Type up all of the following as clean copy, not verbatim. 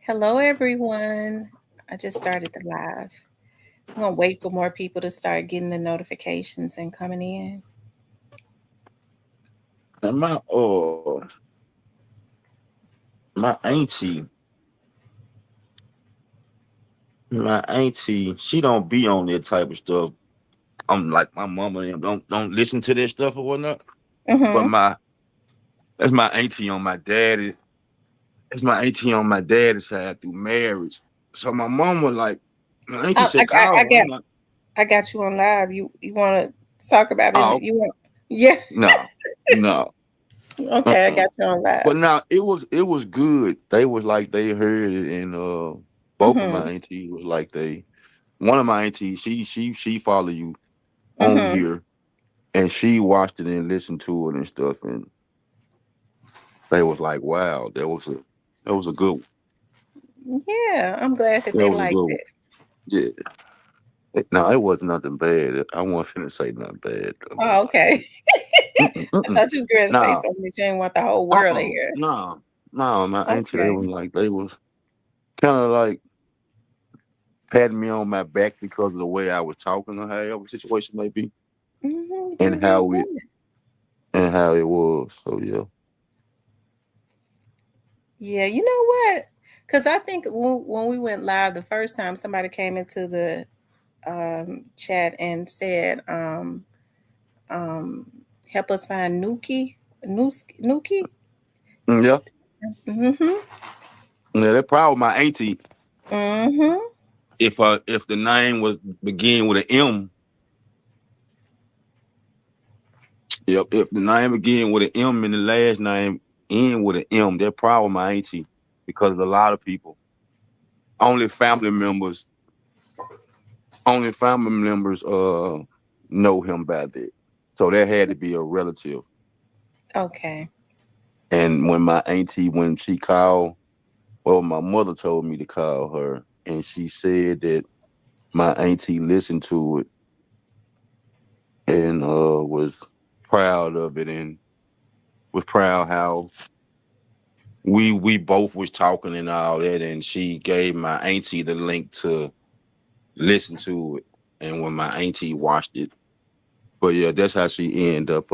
Hello, everyone. I just started the live. I'm gonna wait for more people to start getting the notifications and coming in. And my auntie, she don't be on that type of stuff. I'm like my mama and them don't listen to that stuff or whatnot. But Mm-hmm. my that's my auntie on my daddy. That's my auntie on my daddy's side through marriage. So my mama like my auntie I, I, said I call I her. I'm got like, I got you on live. You want to talk about it? oh You want? Yeah. no, no. Okay, I Uh-uh. got you on live. But now it was good. They was like they heard it and both of my Mm-hmm. aunties was like they one of my aunties, she follow you on Mm-hmm. here and she watched it and listened to it and stuff and they was like, wow, that was a good one. Yeah, I'm glad that That they was a liked good one. it. Yeah. No, it was nothing bad. I wasn't finna say nothing bad though. Oh, okay. Mm-mm, I mm-mm. thought you was going to say Nah, something that you didn't want the whole world to hear. no, no, my auntie, they Okay. was like they was kind of like patting me on my back because of the way I was talking or however the situation may be Mm-hmm. and Doing real how it good. and how it was. So yeah. Yeah, you know what? Because I think when we went live the first time, somebody came into the chat and said, um, "Help us find Nuki." Yeah. Mm-hmm. Yeah, that problem my auntie, Mm-hmm. if the name was begin with an M, yep, if the name begin with an M and the last name end with an M, that problem my auntie because a lot of people, only family members, only family members know him by that. So that had to be a relative. Okay. And when she called, well, my mother told me to call her, and she said that my auntie listened to it and was proud of it and was proud how we both was talking and all that, and she gave my auntie the link to listen to it. And when my auntie watched it, but yeah, that's how she ended up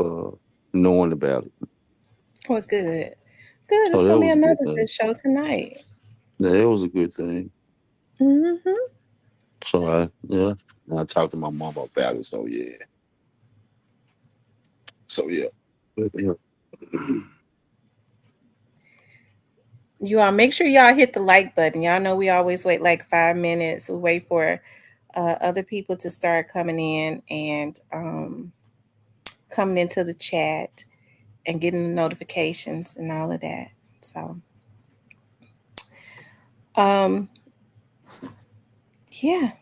knowing about it. Well, good. Good. So It's that gonna be was a good another thing. good show tonight. Yeah, it was a good thing. Mm-hmm. So I talked to my mom about it. So yeah, so yeah. But, yeah. You all make sure y'all hit the like button. Y'all know we always wait like 5 minutes. We wait for other people to start coming in and coming into the chat and getting the notifications and all of that. So, um, yeah.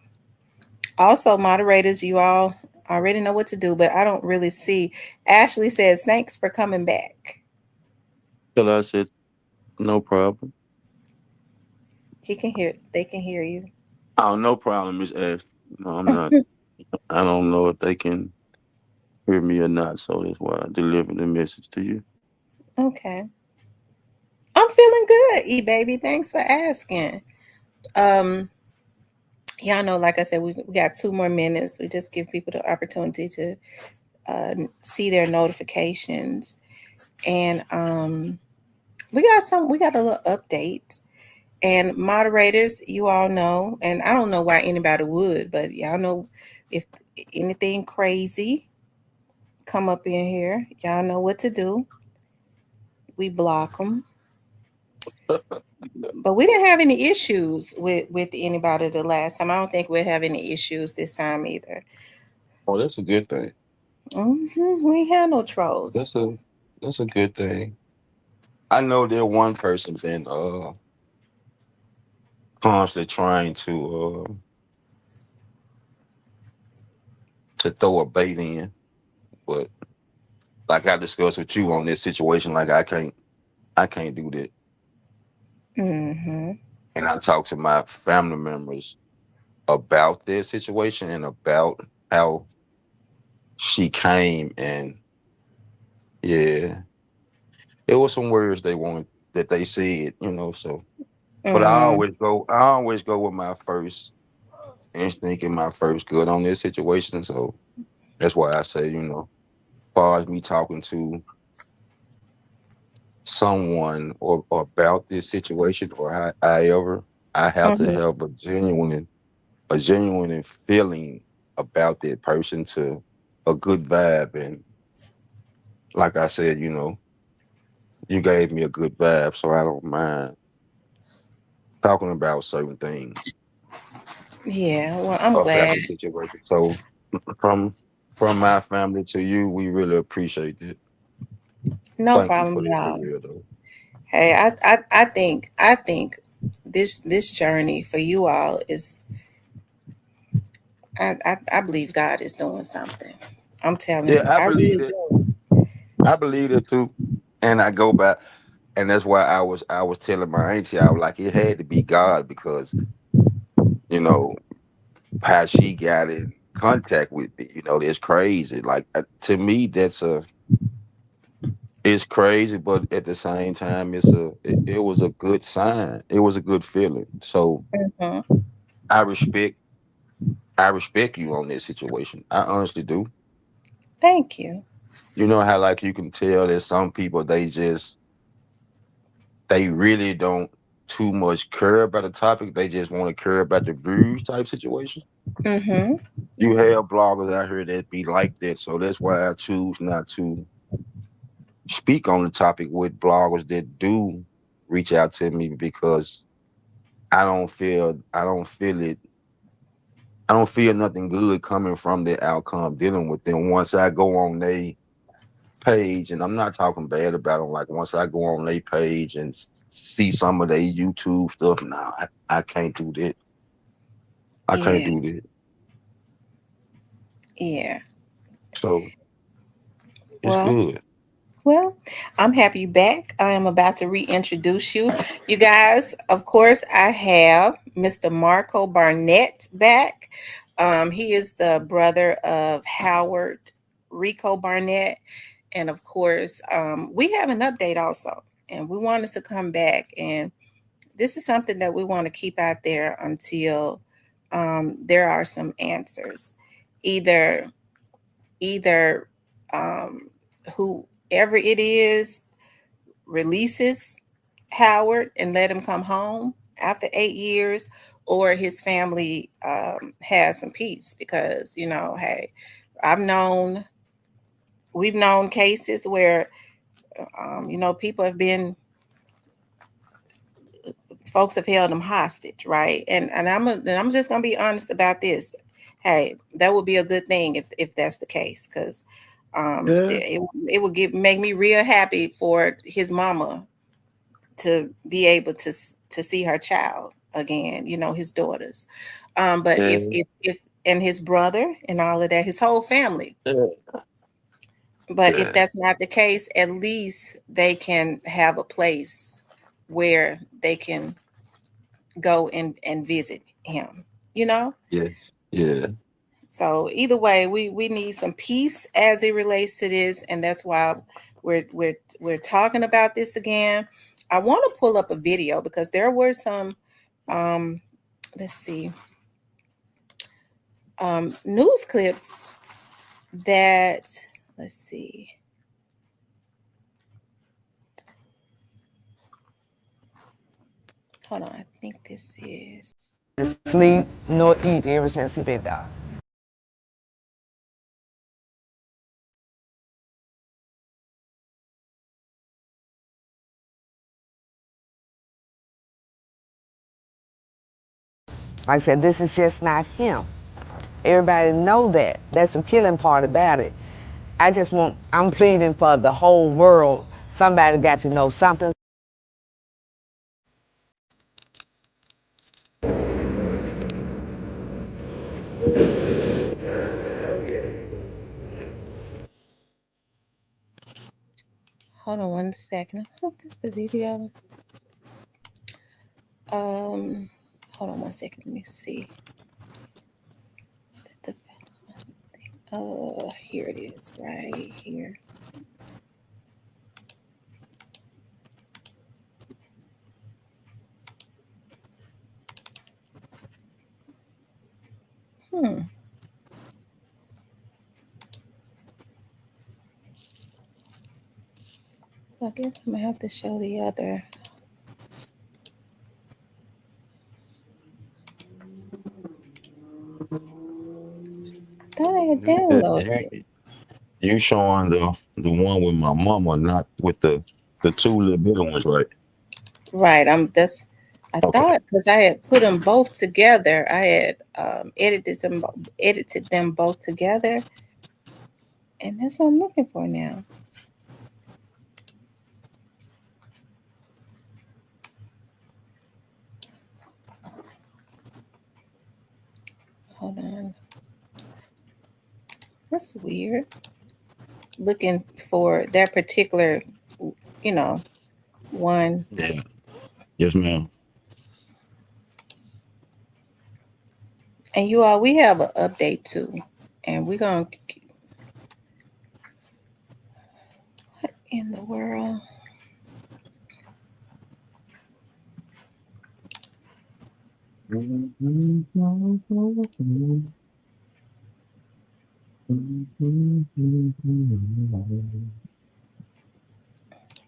Also, moderators, you all already know what to do, but I don't really see. Ashley says, "Thanks for coming back." So I said, no problem. He can hear. They can hear you. Oh, no problem, Miss Ash. No, I'm not. I don't know if they can hear me or not, so that's why I delivered the message to you. Okay. I'm feeling good, E baby. Thanks for asking. Um, y'all know, like I said, we got 2 more minutes. We just give people the opportunity to see their notifications, and we got a little update. And moderators, you all know, and I don't know why anybody would, but y'all know if anything crazy come up in here, y'all know what to do. We block them. But we didn't have any issues with anybody the last time. I don't think we'll have any issues this time either. Oh, that's a good thing. We ain't had no trolls. That's a that's a good thing. I know that one person been constantly trying to throw a bait in, but like I discussed with you on this situation, like I can't do that. Hmm. And I talked to my family members about this situation and about how she came and yeah, it was some words they wanted that they said, so But Mm-hmm. I always go with my first instinct and my first good on this situation. So that's why I say, as far as me talking to someone or about this situation or however, I have to Mm-hmm. have a genuine feeling about that person to a good vibe. And like I said, you gave me a good vibe, so I don't mind talking about certain things Yeah. Well, I'm about glad. the situation. So from from my family to you, we really appreciate it. No Thank you problem for at that for all. real though. Hey, I think this journey for you all is I believe God is doing something. I'm telling Yeah, you, I really do. I believe it too. And I go back and that's why I was telling my auntie, I was like, it had to be God because, you know, how she got in contact with me, that's crazy. Like to me, it's crazy, but at the same time, it was a good sign. It was a good feeling. So Hmm. I respect I respect you on this situation. I honestly do. Thank you. You know how like you can tell that some people they really don't too much care about the topic. They just want to care about the views type situation. Hmm. You have bloggers out here that be like that. So that's why I choose not to speak on the topic with bloggers that do reach out to me because I don't feel nothing good coming from the outcome dealing with them once I go on their page, and I'm not talking bad about them. Like once I go on their page and see some of their YouTube stuff, nah, I can't do that. I can't Yeah. do that. Yeah. So it's Well, good. well, I'm happy you back. I am about to reintroduce you. You guys, of course, I have Mr. Marco Barnett back. He is the brother of Howard Rico Barnett. And of course, we have an update also. And we want us to come back. And this is something that we want to keep out there until there are some answers. Either either whoever it is releases Howard and let him come home after 8 years, or his family has some peace because hey, I've known we've known cases where people have been folks have held them hostage, right? And I'm just gonna be honest about this. Hey, that would be a good thing if that's the case, because Yeah. it would make me real happy for his mama to be able to see her child again, his daughters. But Yeah. if and his brother and all of that, his whole family. Yeah. But if Yeah. that's not the case, at least they can have a place where they can go and visit him, you know? Yes. Yeah. So either way, we need some peace as it relates to this, and that's why we're talking about this again. I want to pull up a video because there were some um let's see news clips that let's see. Hold on, I think this is Sleep nor eat ever since he been there. Like I said, this is just not him. Everybody know that. That's the killing part about it. I'm pleading for the whole world. Somebody got to know something. hold on one second. I hope this is the video. Um hold on one second. Let me see. The here it is right here. Hmm. So I guess I'm gonna have to show the other. I thought I had downloaded it. You showing the one with my mama, not with the two little bitty ones, right? Right. That's. I Okay. thought because I had put them both together. I had edited them both together, and that's what I'm looking for now. Hold on. That's weird. Looking for that particular, you know, one. Yeah. Yes, ma'am. And you all, we have an update too, and we're gonna. What in the world?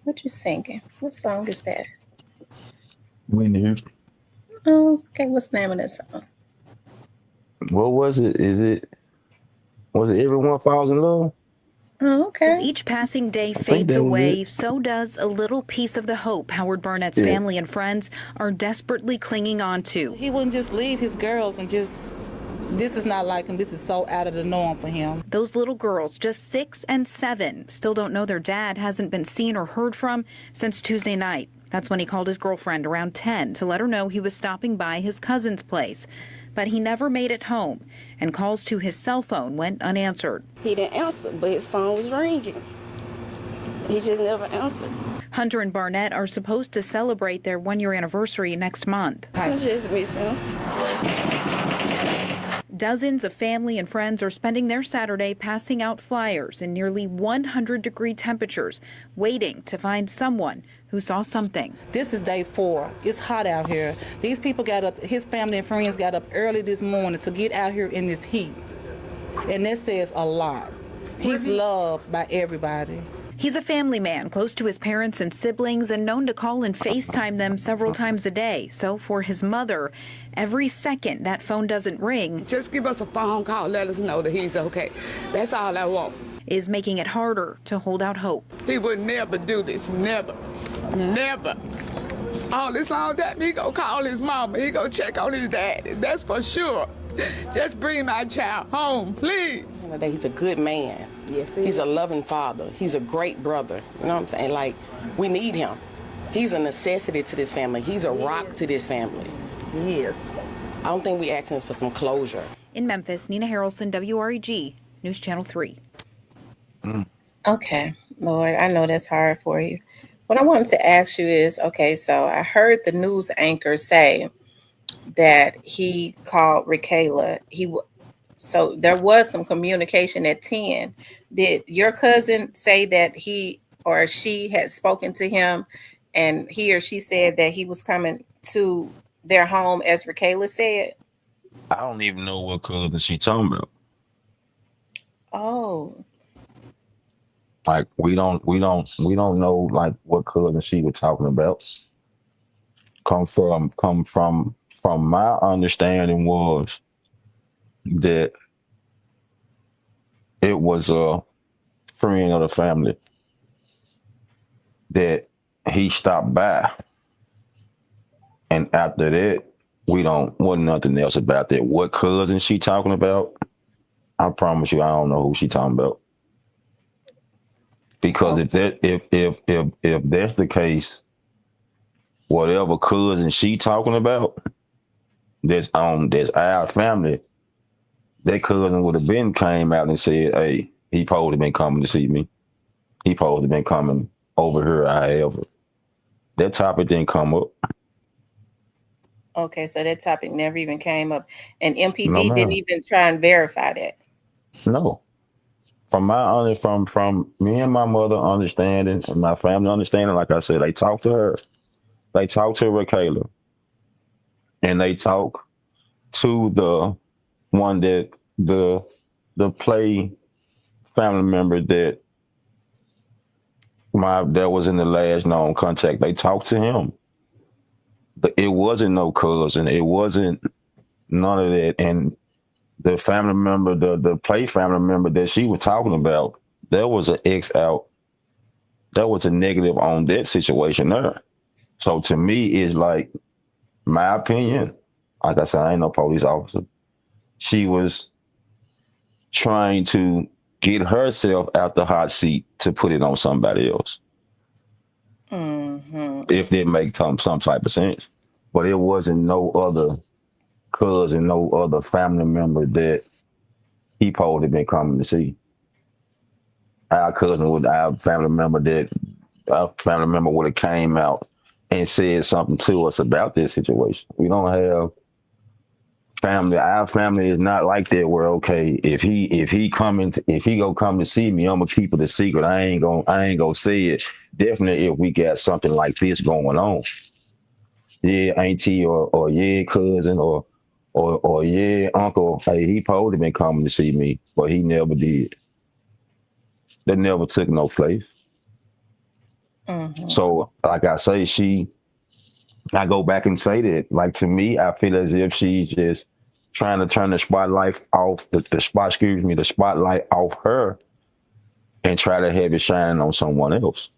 What you singing? What song is that? Whitney Houston. Oh, okay. What's the name of that song? What was it? Was it Everyone Falls in Love? Oh, As okay. each passing day I think fades that was away, it. so does a little piece of the hope Howard Barnett's Yeah. family and friends are desperately clinging on to. He wouldn't just leave his girls and just, this is not like him. This is so out of the norm for him. Those little girls, just 6 and 7, still don't know their dad hasn't been seen or heard from since Tuesday night. That's when he called his girlfriend around 10 to let her know he was stopping by his cousin's place. But he never made it home, and calls to his cell phone went unanswered. He didn't answer, but his phone was ringing. He just never answered. Hunter and Barnett are supposed to celebrate their 1-year anniversary next month. I just miss him. Dozens of family and friends are spending their Saturday passing out flyers in nearly 100-degree temperatures, waiting to find someone who saw something. This is day 4. It's hot out here. These people got up, his family and friends got up early this morning to get out here in this heat. And that says a lot. He's loved by everybody. He's a family man, close to his parents and siblings, and known to call and FaceTime them several times a day. So for his mother, every second that phone doesn't ring Just give us a phone call, let us know that he's okay. That's all I want. is making it harder to hold out hope. He would never do this, never, never. All this long time, he gonna call his mama, he gonna check on his daddy, that's for sure. Just bring my child home, please. He's a good man. Yes, he's a loving father. He's a great brother. You know what I'm saying? Like, we need him. He's a necessity to this family. He's a rock to this family. He is. I don't think we asking for some closure. In Memphis, Nina Harrelson, WREG, News Channel 3. Okay, Lord, I know that's hard for you. What I wanted to ask you is, okay, so I heard the news anchor say that he called Rakayla. So there was some communication at 10. Did your cousin say that he or she had spoken to him and he or she said that he was coming to their home as Rakayla said? I don't even know what cousin she talking about. Oh, Like we don't know like what cousin she was talking about. Come from my understanding was that it was a friend of the family that he stopped by, and after that wasn't nothing else about that. What cousin she talking about? I promise you, I don't know who she talking about. Because if that's the case, whatever cousin she talking about, that's our family. That cousin would have been came out and said, "Hey, he probably been coming to see me. He probably been coming over here. However, that topic didn't come up. okay. So that topic never even came up, and No, MPD didn't ma'am. even try and verify that. No. From me and my mother understanding and my family understanding, like I said, they talked to her. They talked to Rakayla. And they talked to the one that the play family member that that was in the last known contact. They talked to him. It wasn't no cousin. It wasn't none of that. And the family member, the play family member that she was talking about, there was an X out. That was a negative on that situation there. So to me, it's like my opinion. Like I said, I ain't no police officer. She was trying to get herself out the hot seat to put it on somebody else. If that makes some type of sense. But it wasn't no other cousin, no other family member that he probably been coming to see. Our cousin would, our family member would have came out and said something to us about this situation. We don't have family. Our family is not like that. Where okay, if he go come to see me, I'm gonna keep it a secret. I ain't gonna say it. Definitely, if we got something like this going on, yeah, auntie or yeah, cousin or yeah, uncle. Hey, he probably been coming to see me, but he never did. That never took no place. So, like I say, I go back and say that, like to me, I feel as if she's just trying to turn the spotlight off the spotlight off her and try to have it shine on someone else.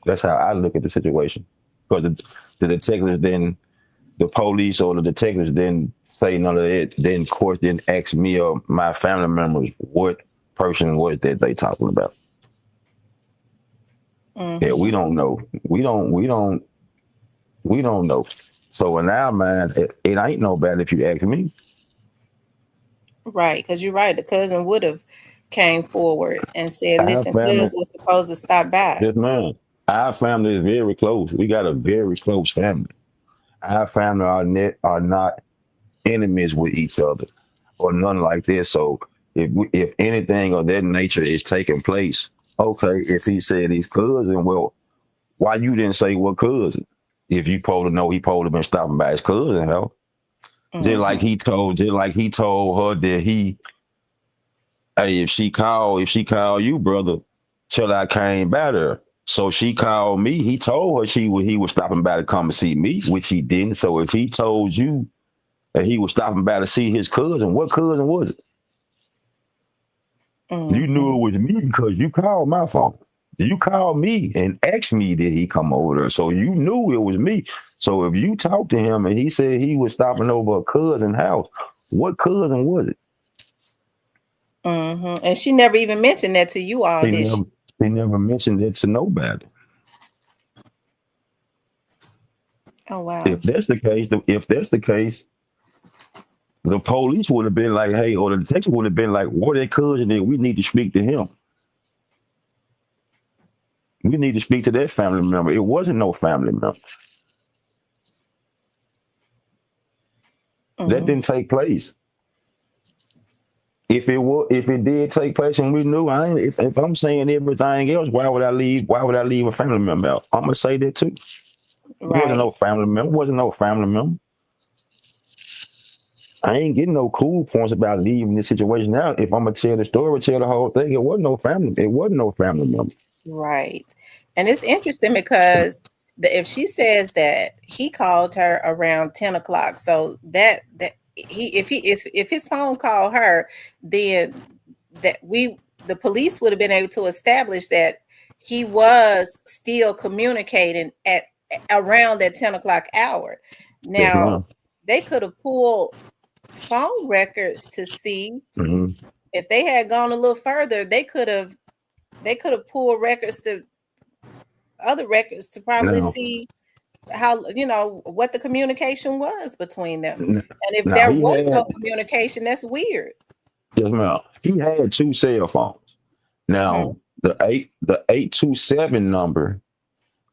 That's how I look at the situation. Because the detectives then, the police or the detectives didn't say none of it. Then, of course, didn't ask me or my family members what person was that they talking about. Yeah, we don't know. We don't know. So in our mind, it ain't no bad if you ask me. Right, because you're right. The cousin would have came forward and said, Our "Listen, family, cuz was supposed to stop by." yes, man. Our family is very close. We got a very close family. Our family are not enemies with each other or nothing like this. So if anything of that nature is taking place, okay, if he said his cousin, well, why you didn't say what cousin? If you supposed to know he supposed to been stopping by his cousin, hell. Just like he told her that hey, if she call you, brother, till I came by there. So she called me. He told her he was stopping by to come and see me, which he didn't. So if he told you that he was stopping by to see his cousin, what cousin was it? You knew it was me because you called my phone. You called me and asked me did he come over there. So you knew it was me. So if you talked to him and he said he was stopping over a cousin's house, what cousin was it? And she never even mentioned that to you all, did she? He never mentioned it to nobody. Oh wow. If that's the case, the police would have been like, hey, or the detective would have been like, what that cousin is, we need to speak to him. We need to speak to that family member. It wasn't no family member. That didn't take place. If it did take place and we knew, if I'm saying everything else, why would I leave a family member out? I'm gonna say that too. Right. It wasn't no family member. I ain't getting no cool points about leaving this situation out. If I'm gonna tell the story, tell the whole thing, it wasn't no family member. Right. And it's interesting because if she says that he called her around 10 o'clock, so that if his phone called her, then the police would have been able to establish that he was still communicating at around that 10 o'clock hour. Now they could have pulled phone records to see if they had gone a little further. They could have pulled other records to probably see how, what the communication was between them. And if there was no communication, that's weird. Yes, ma'am. He had 2 cell phones. Now the 827 number,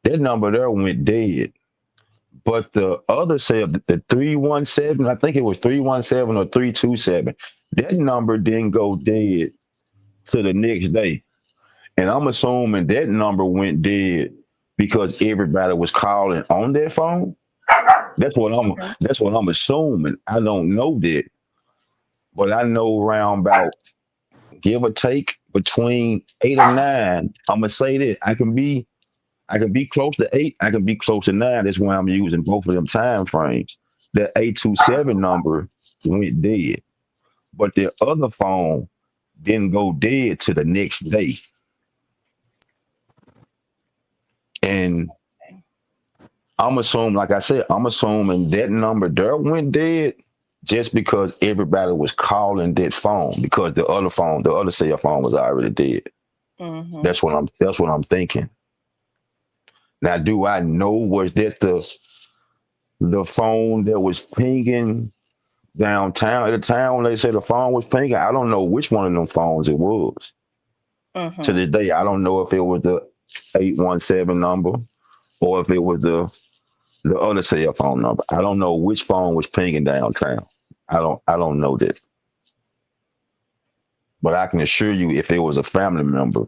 that number there went dead. But the other cell, the 317, I think it was 317 or 327, that number didn't go dead to the next day. And I'm assuming that number went dead because everybody was calling on their phone. Mhm. That's what I'm assuming. I don't know that, but I know around about give or take between 8 or 9. I'm gonna say that I can be close to 8. I can be close to 9. That's why I'm using both of them time frames. The 827 number went dead, but the other phone didn't go dead to the next day. And I'm assuming, like I said, I'm assuming that number there went dead just because everybody was calling that phone because the other cell phone was already dead. Mhm. That's what I'm thinking. Now, do I know was that the phone that was pinging downtown at the time when they said the phone was pinging? I don't know which one of them phones it was. To Mhm. this day, I don't know if it was the 817 number or if it was the other cell phone number. I don't know which phone was pinging downtown. I don't know that. But I can assure you if it was a family member,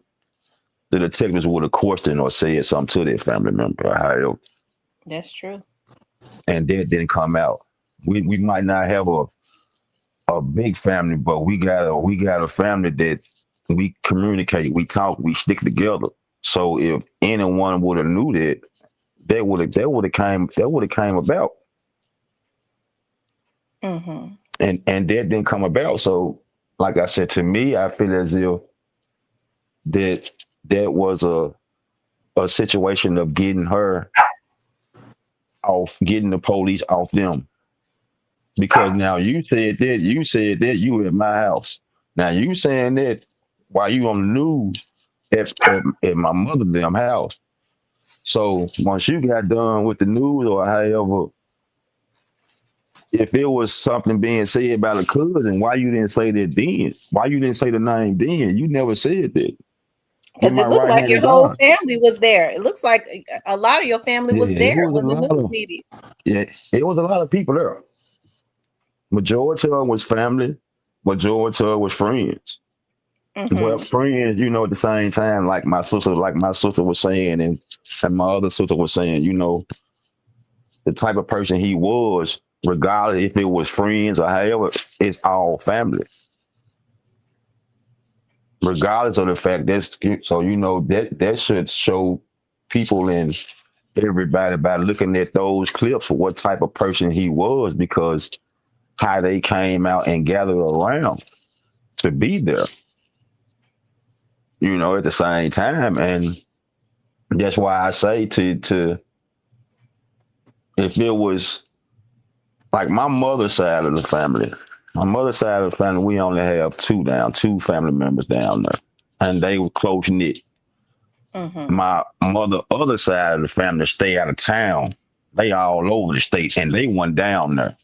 the detectives would have questioned or said something to that family member or however, That's true. and that didn't come out. We might not have a big family, but we got a family that we communicate, we talk, we stick together. So if anyone would have knew that, that would have came about. Mhm. And that didn't come about. So like I said, to me, I feel as if that that was a situation of getting her off, getting the police off them. Because now you said that you were at my house. Now you saying that while you on the news at my mother damn house. So once you got done with the news or however, if it was something being said about a cousin, why you didn't say that then? Why you didn't say the name then? You never said that. You're Because my it looked right like your handed whole guy. family was there. It looks like a lot of your family was Yeah, it there was a when the lot news of media. yeah, it was a lot of people there. Majority of it was family, majority of it was friends. Well, Mhm. friends, at the same time, like my sister was saying, and my other sister was saying, the type of person he was, regardless if it was friends or however, it's all family. Regardless of the fact that's so that should show people and everybody by looking at those clips what type of person he was because how they came out and gathered around to be there, at the same time. And that's why I say to if it was like my mother's side of the family, we only have two family members down there, and they were close knit. Mhm. My mother other side of the family stay out of town. They all over the states, and they went down there.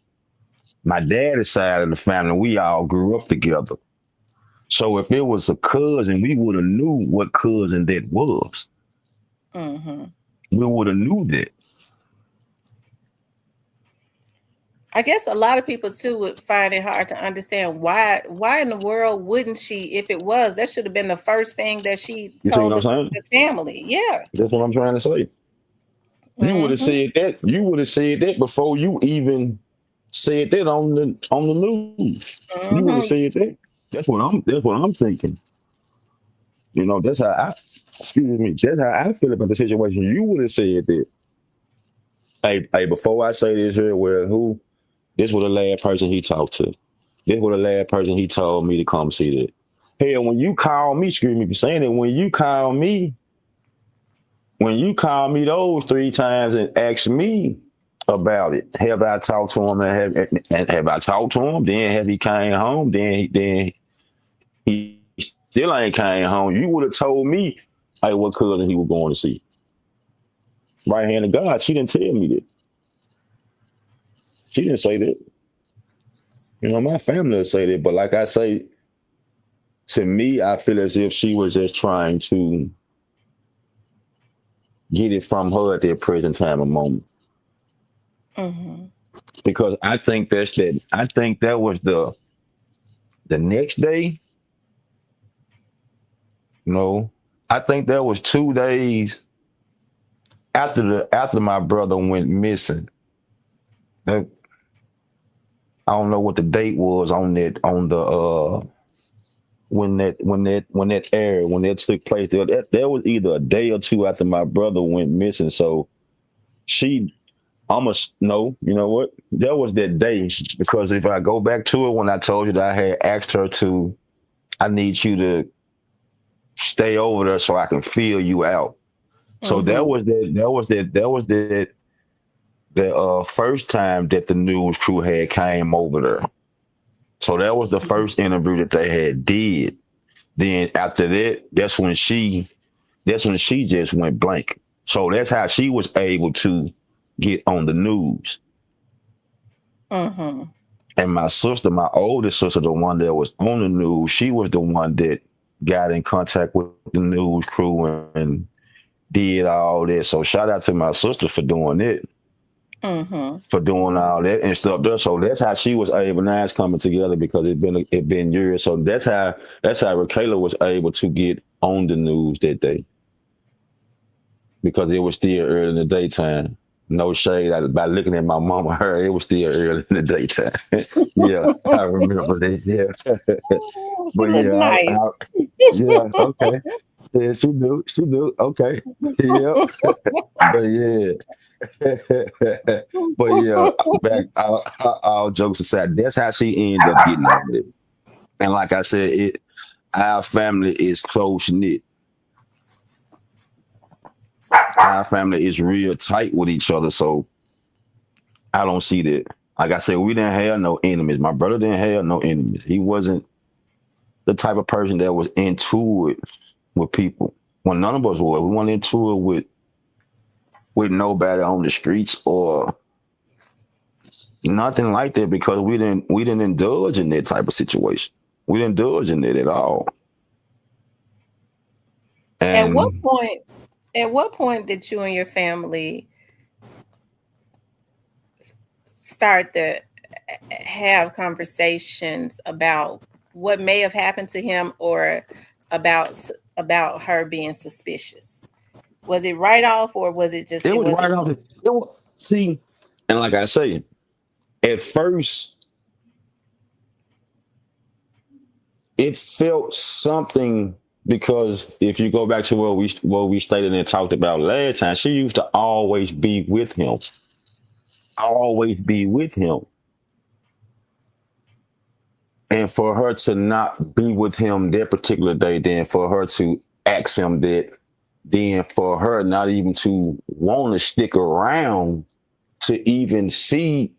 My daddy's side of the family, we all grew up together. So if it was a cousin, we would have knew what cousin that was. Mhm. We would have knew that. I guess a lot of people too would find it hard to understand why in the world wouldn't she, if it was, that should have been the first thing that she You see what told I'm the saying? family. Yeah. That's what I'm trying to say. You would have Mhm. said that. You would have said that before you even said that on the news. You would have Mhm. said that. That's what I'm thinking. That's how I excuse me. That's how I feel about the situation. You would have said that. Hey, before I say this here, well, this was the last person he talked to. This was the last person he told me to come see that. Hell, when you call me, excuse me for saying it, when you call me those 3 times and ask me about it, have I talked to him and have I talked to him? Then have he came home? Then he still ain't came home. You would have told me, hey, what cousin he was going to see. Right hand of God, she didn't tell me that. She didn't say that. My family will say that, but like I say, to me, I feel as if she was just trying to get it from her at that present time of moment. Mhm. Because I think that was the next day. No, I think that was 2 days after my brother went missing. that I don't know what the date was on that on the when that aired when that took place. There was either a day or two after my brother went missing. So she almost no, you know what? There was that day because if I go back to it when I told you that I had asked her to, I need you to stay over there so I can feel you out. So Mm-hmm. the first time that the news crew had came over there. So that was the first interview that they had did. Then after that, that's when she just went blank. So that's how she was able to get on the news. Mm-hmm. And my sister, my oldest sister, the one that was on the news, she was the one that got in contact with the news crew and did all that. So shout out to my sister for doing it, Mm-hmm. for doing all that and stuff there. So that's how she was able. Now it's coming together because it been years. So that's how Rakayla was able to get on the news that day because it was still early in the daytime. No shade. By looking at my mama, her it was still early in the daytime. Yeah, I remember that. Yeah, Oh, she but look yeah, nice. yeah, okay. Yeah, she do. Okay, yep. But yeah, but yeah, back all jokes aside, that's how she ended up getting on it. And like I said, our family is close knit. Our family is real tight with each other, so I don't see that. Like I said, we didn't have no enemies. My brother didn't have no enemies. He wasn't the type of person that was into it with people. When none of us were, we weren't into it with nobody on the streets or nothing like that because we didn't indulge in that type of situation. We didn't indulge in it at all. At what And point? At what point did you and your family start to have conversations about what may have happened to him or about her being suspicious? Was it right off, or was it just it it was wasn't? right off. See, and like I say, at first it felt something because if you go back to what we stated and talked about last time, she used to always be with him, and for her to not be with him that particular day, then for her to ask him that, then for her not even to want to stick around to even see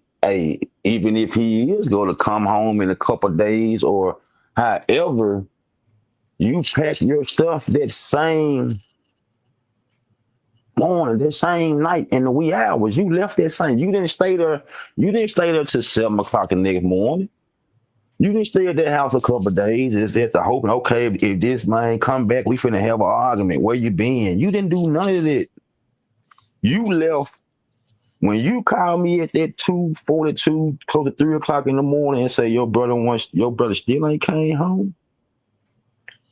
even if he is going to come home in a couple of days or however, you pack your stuff that same morning, that same night in the wee hours. You left that same. You didn't stay there. You didn't stay there till 7 o'clock the next morning. You didn't stay at that house a couple of days. Is that the hoping? Okay, if this man come back, we finna have an argument. Where you been? You didn't do none of that. You left when you called me at that 2:42, close to 3 o'clock in the morning, and say your brother still ain't came home.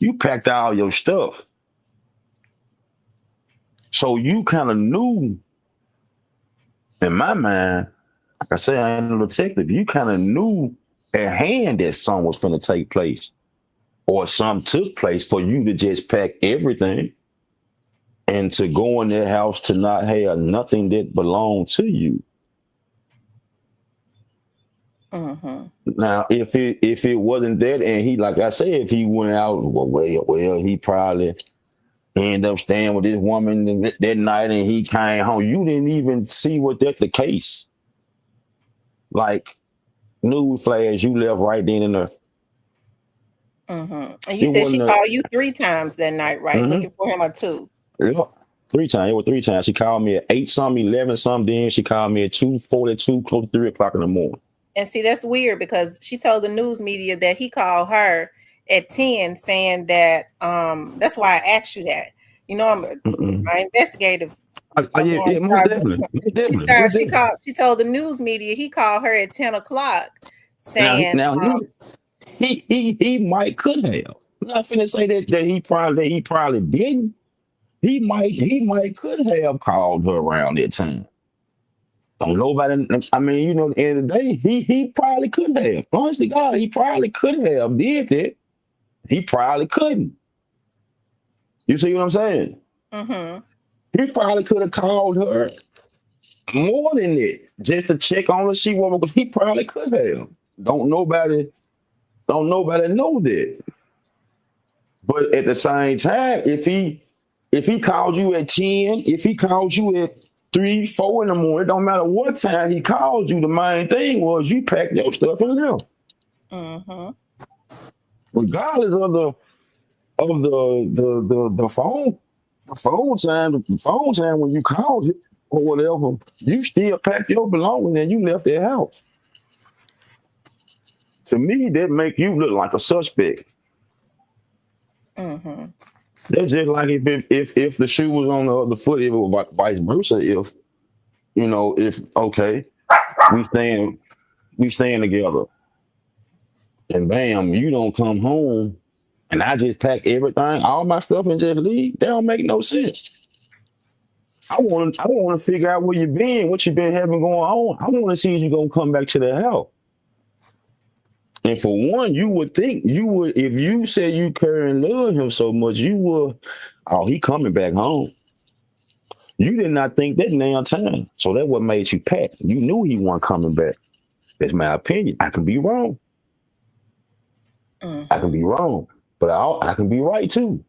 You packed all your stuff, so you kind of knew. In my mind, like I said, I ain't no detective. You kind of knew at hand that something was finna take place, or something took place for you to just pack everything and to go in their house to not have nothing that belonged to you. Mm-hmm. Now, if it wasn't that, and he, like I said, if he went out, well, he probably ended up staying with this woman that night, and he came home. You didn't even see what that's the case. Like newsflash, you left right then and there. Mm-hmm. And you It said she wasn't a. called you 3 times that night, right? Mhm. Looking for him, or two? Yeah. 3 times. It was 3 times. She called me at 8 something, 11 something. Then she called me at 2:42, close to 3 o'clock in the morning. And see, that's weird because she told the news media that he called her at 10 saying that that's why I asked you that. You know, Mm-mm. my investigative I'm Yeah, going yeah, to most start definitely, doing. most definitely, most definitely. She told the news media he called her at 10 o'clock Now, saying, now he might could have. I'm not finna say that he probably didn't. He might could have called her around that time. Don't nobody. I mean, at the end of the day, he probably could have. Honestly, God, he probably could have did that. He probably couldn't. You see what I'm saying? Mm-hmm. He probably could have called her more than that just to check on her, see what, because he probably could have. Don't nobody know that. But at the same time, if he called you at 10, if he called you at 3, 4 in the morning, it don't matter what time he called you. The main thing was you packed your stuff and left. Mm-hmm. Regardless of the phone time when you called it or whatever, you still packed your belongings and you left that house. To me, that make you look like a suspect. Mm-hmm. That's just like if the shoe was on the other foot, if it was vice versa. If okay, we staying together, and bam, you don't come home, and I just pack everything, all my stuff, and just leave. That don't make no sense. I want to figure out where you been, what you been having going on. I want to see if you gonna come back to the house. And for one, you would think you would, if you said you care and love him so much, you would, oh, he coming back home. You did not think that damn time. So that's what made you pack. You knew he wasn't coming back. That's my opinion. I can be wrong. Mm-hmm. I can be wrong. But I can be right too.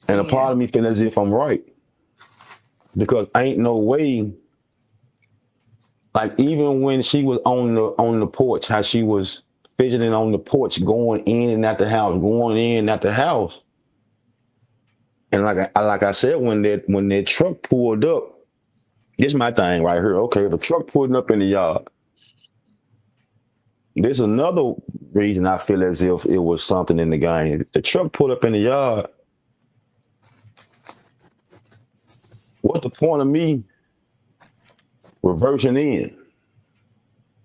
And a part of me feels as if I'm right. Because ain't no way, like even when she was on the porch, how she was fidgeting on the porch, going in and out the house, going in and out the house. And like I said, when that truck pulled up, this is my thing right here. Okay, if a truck pulling up in the yard, there's another reason I feel as if it was something in the game. The truck pulled up in the yard. What's the point of me reversing in?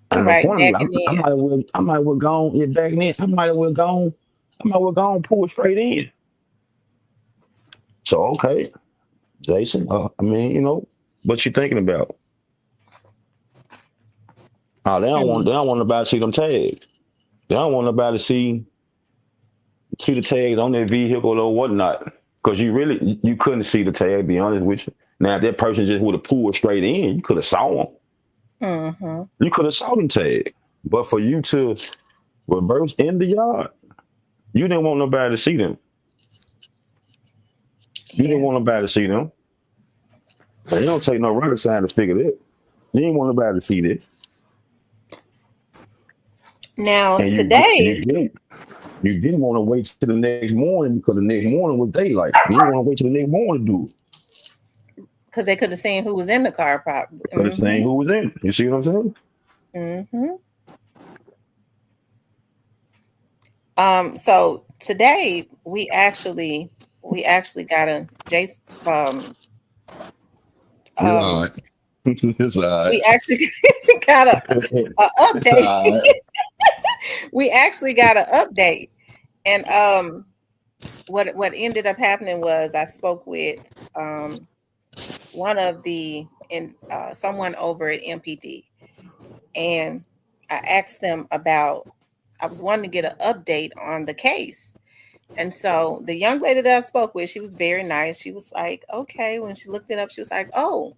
And Right, the point of backing me, I in. might well gone, yeah, back then. I might well gone pull straight in. So okay, Jason. I mean, what you thinking about? Oh, they don't want nobody to see them tags. They don't want nobody to see the tags on their vehicle or whatnot. Because you couldn't see the tag, to be honest with you. Now, if that person just would have pulled straight in, you could have saw them. Mm-hmm. You could have saw them tag. But for you to reverse in the yard, you didn't want nobody to see them. You didn't want nobody to see them. But it don't take no rocket science to figure that. You didn't want nobody to see that. Now, And today, you didn't want to wait till the next morning because the next morning was daylight. You didn't want to wait till the next morning to do it. because they could have seen who was in the car, probably. Could have seen who was in. You see what I'm saying? Mm-hmm. So today we actually got a Jason. It's all right. We actually got a update. We actually got an update, and what ended up happening was I spoke with one of someone over at MPD, and I asked them about. I was wanting to get an update on the case. And so the young lady that I spoke with, she was very nice. She was like, okay. When she looked it up, she was like, oh,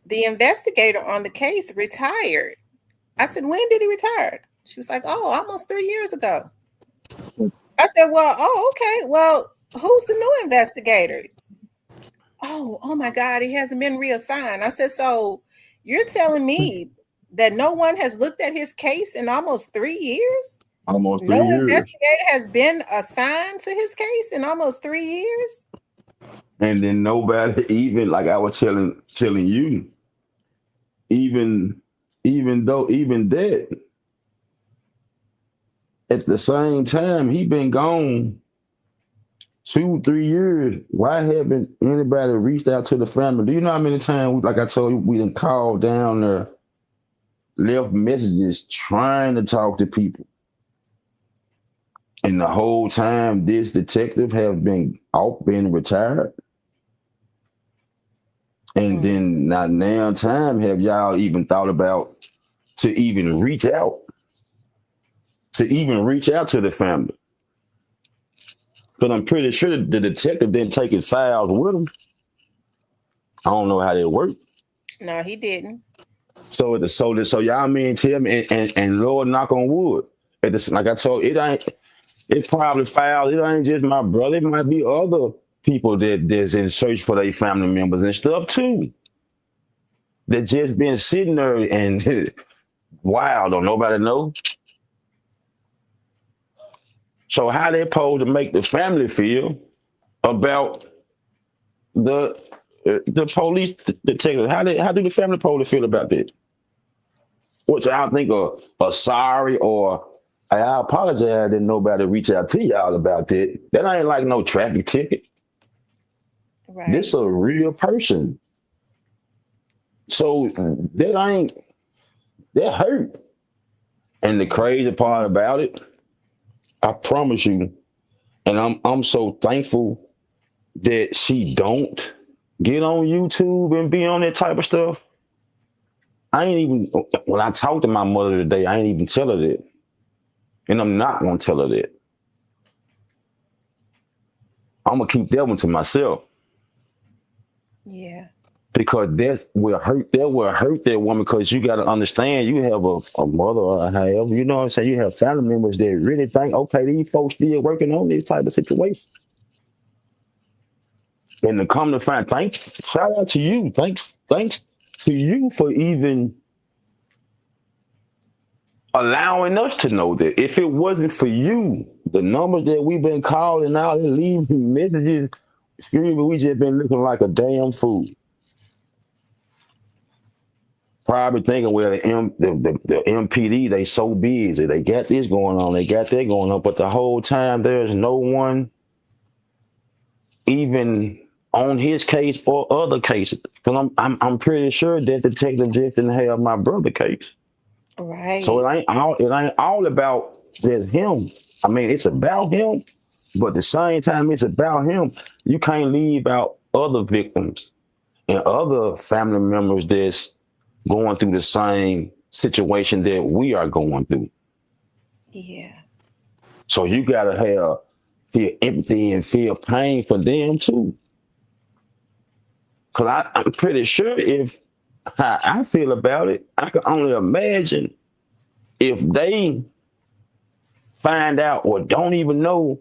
the investigator on the case retired. I said, when did he retire? She was like, oh, almost 3 years ago. I said, well, oh, okay. Well, who's the new investigator? Oh my God, he hasn't been reassigned. I said, so you're telling me that no one has looked at his case in almost 3 years? Almost 3 No years. investigator has been assigned to his case in almost 3 years. And then nobody, even like I was telling you, even that, at the same time, he been gone 2-3 years. Why haven't anybody reached out to the family? Do you know how many times, like I told you, we done called down there, left messages trying to talk to people? And the whole time, this detective have been retired. And then now time, have y'all even thought about to even reach out? To even reach out to the family? Because I'm pretty sure the detective didn't take his files with him. I don't know how that worked. No, he didn't. So y'all mean tell me and Lord knock on wood. Like I told, it probably files. It ain't just my brother. It might be other people that's in search for their family members and stuff too. That just been sitting there and wow, don't nobody know. So how they supposed to make the family feel about the the police detective? How do the family supposed to feel about that? Which I think a sorry or I apologize. I didn't nobody reach out to y'all about that. That ain't like no traffic ticket. Right. This a real person. So that hurt. And the crazy part about it, I promise you, and I'm so thankful that she don't get on YouTube and be on that type of stuff. I ain't even when I talked to my mother today, I ain't even tell her that. And I'm not gonna tell her that. I'm gonna keep that one to myself. Yeah. Because that will hurt that woman because you gotta understand you have a mother or however, you know what I'm saying? You have family members that really think, okay, these folks still working on this type of situation. And to come to find, shout out to you. Thanks to you for even allowing us to know that. If it wasn't for you, the numbers that we've been calling out and leaving messages, excuse me, we just been looking like a damn fool. Probably thinking, well, the MPD, they so busy. They got this going on. They got that going on. But the whole time, there's no one even on his case or other cases. Because I'm pretty sure that detective just didn't have my brother case. Right. So it ain't all about just him. I mean, it's about him, but at the same time, it's about him. You can't leave out other victims and other family members that's going through the same situation that we are going through. Yeah. So you gotta feel empathy and feel pain for them too. Cause I'm pretty sure if how I feel about it, I can only imagine if they find out or don't even know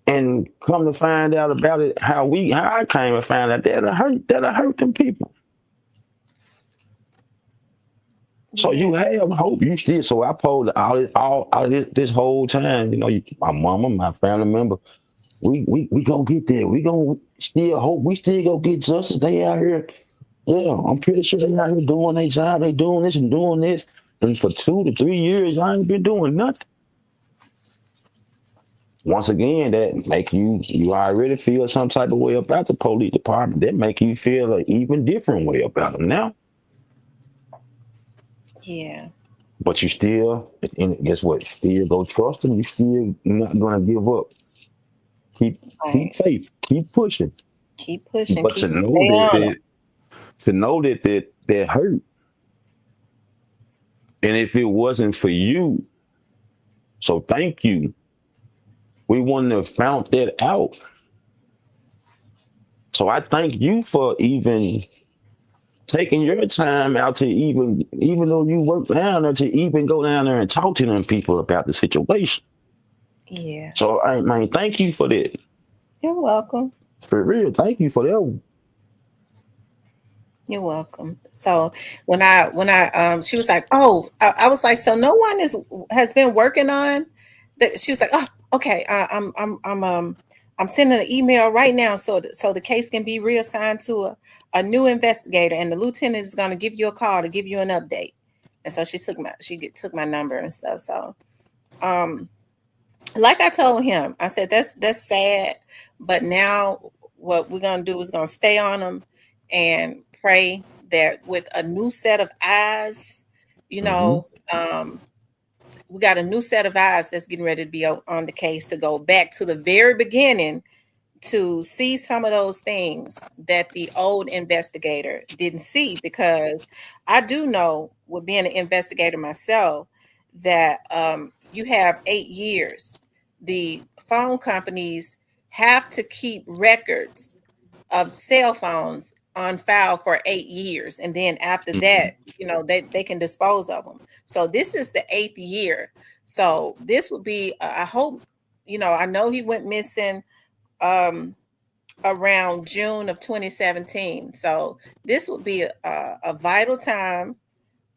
and come to find out about it, how I came and found out that'll hurt them people. So you have hope. You still. So I posed all this whole time. You know, my mama, my family member. We gonna get there. We gonna still hope. We still gonna get justice. They out here. Yeah, I'm pretty sure they out here doing their job. They doing this and doing this. And for 2 to 3 years, I ain't been doing nothing. Once again, that make you already feel some type of way about the police department. That make you feel an even different way about them now. Yeah. But you still, and guess what? You still go trust them. You still not gonna give up. Keep faith. Keep pushing. Keep pushing. But Keep to know that hurt. And if it wasn't for you, so thank you. We wouldn't have found that out. So I thank you for even taking your time out to even though you work down there, to even go down there and talk to them people about the situation. Yeah. So I mean, thank you for that. You're welcome. For real, thank you for that. You're welcome. So when I she was like, oh, I was like, so no one has been working on that. She was like, oh, okay, I'm sending an email right now so the case can be reassigned to a new investigator, and the lieutenant is going to give you a call to give you an update. And so she took my number and stuff. So like I told him, I said that's sad, but now what we're gonna do is gonna stay on them and pray that with a new set of eyes, we got a new set of eyes that's getting ready to be on the case to go back to the very beginning to see some of those things that the old investigator didn't see, because I do know, with being an investigator myself, that you have 8 years. The phone companies have to keep records of cell phones on file for 8 years, and then after Mhm. that, they can dispose of them. So this is the 8th year. So this would be, I hope, I know he went missing um around June of 2017. So this would be a vital time.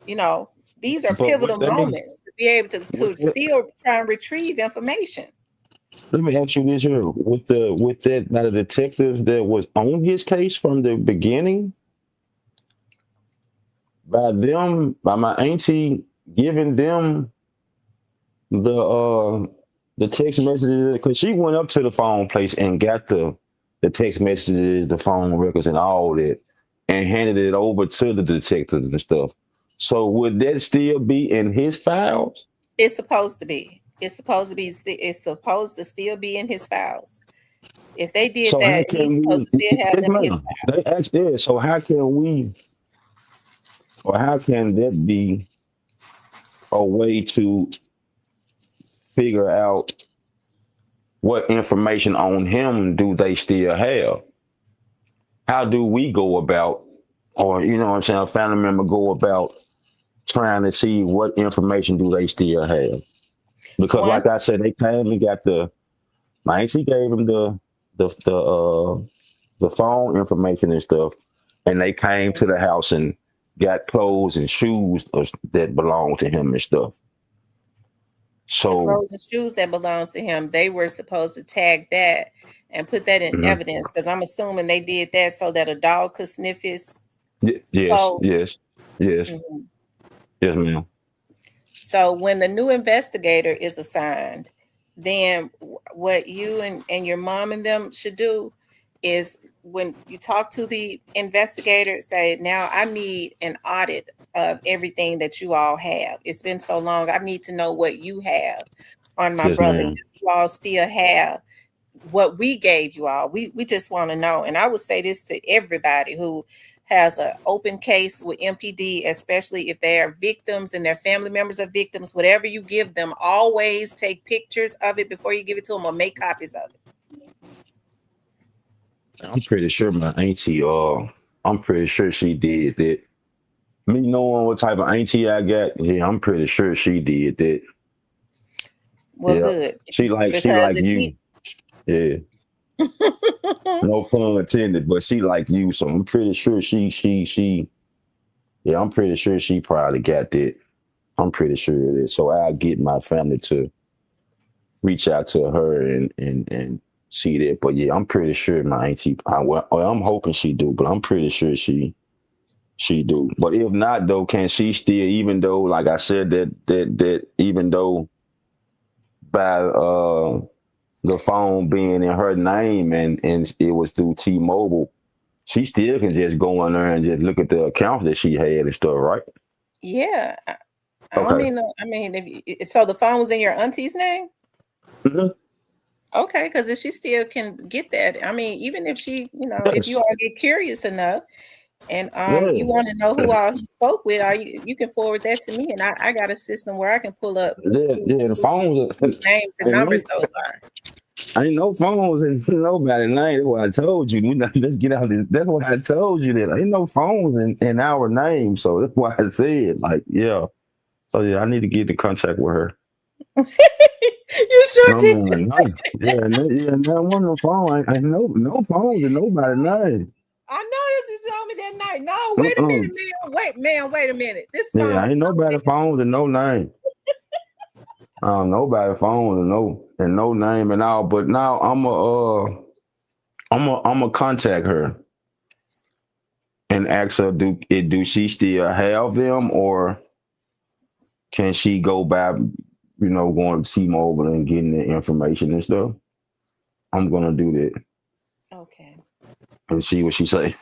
You know, these are But pivotal moments to be able to still try and retrieve information. let me ask you this here: with that now, the detective that was on his case from the beginning, by my auntie giving them the text messages, because she went up to the phone place and got the text messages, the phone records, and all that, and handed it over to the detectives and stuff. So would that still be in his files? It's supposed to be. It's supposed to be. It's supposed to still be in his files. If they did So how that, he's can supposed we? to still have Yes, them in his ma'am. They files. asked that. So how can we, or how can that be a way to figure out what information on him do they still have? How do we go about, or what I'm saying, a family member go about trying to see what information do they still have? Because Once, like I said, they came and got my auntie gave him the the uh the phone information and stuff, and they came to the house and got clothes and shoes that belonged to him and stuff. the So clothes and shoes that belong to him, they were supposed to tag that and put that in mhm. evidence, because I'm assuming they did that so that a dog could sniff his Yes, clothes. yes, yes, Mhm. yes, ma'am. So when the new investigator is assigned, then what you and your mom and them should do is, when you talk to the investigator, say, now I need an audit of everything that you all have. It's been so long. I need to know what you have on my Yes, brother. Do ma'am. you all still have what we gave you all? We just want to know. And I would say this to everybody who has an open case with MPD, especially if they are victims and their family members are victims. Whatever you give them, always take pictures of it before you give it to them, or make copies of it. I'm pretty sure my auntie, I'm pretty sure she did that. Me knowing what type of auntie I got, yeah, I'm pretty sure she did that. Well, Yeah. good, She because like if you. he Yeah. No pun intended, but she like you, so I'm pretty sure yeah, I'm pretty sure she probably got that. I'm pretty sure it is. So I'll get my family to reach out to her and see that. But yeah, I'm pretty sure my auntie, I'm hoping she do, but I'm pretty sure she do. But if not though, can she still, even though, like I said, that even though by the phone being in her name and it was through T-Mobile, she still can just go on there and just look at the accounts that she had and stuff, right? yeah, I don't Okay. mean no, I mean, so the phone was in your auntie's name. Mhm. Okay, because if she still can get that, I mean, even if she, if you Yes. all get curious enough, and you Yes. want to know who all he spoke with, you can forward that to me, and I got a system where I can pull up Yeah, yeah, the phones whose names and ain't numbers no those are. ain't no phones and nobody name. That's what I told you. Let's get out of this. That's what I told you, that ain't no phones in our name. So that's why I said, like, yeah. So yeah, I need to get in contact with her. You sure No did. man, no. Yeah, no, yeah, no one no phone. Ain't no phones in nobody name. I know this you told me that night. No, wait a Uh-uh. minute, man. Wait a minute. This Yeah, phone. ain't nobody phones and no name. Nobody phone and no name and all. But now I'm a contact her and ask her, do she still have them, or can she go back, going to T-Mobile and getting the information and stuff? I'm gonna do that Okay. and see what she say.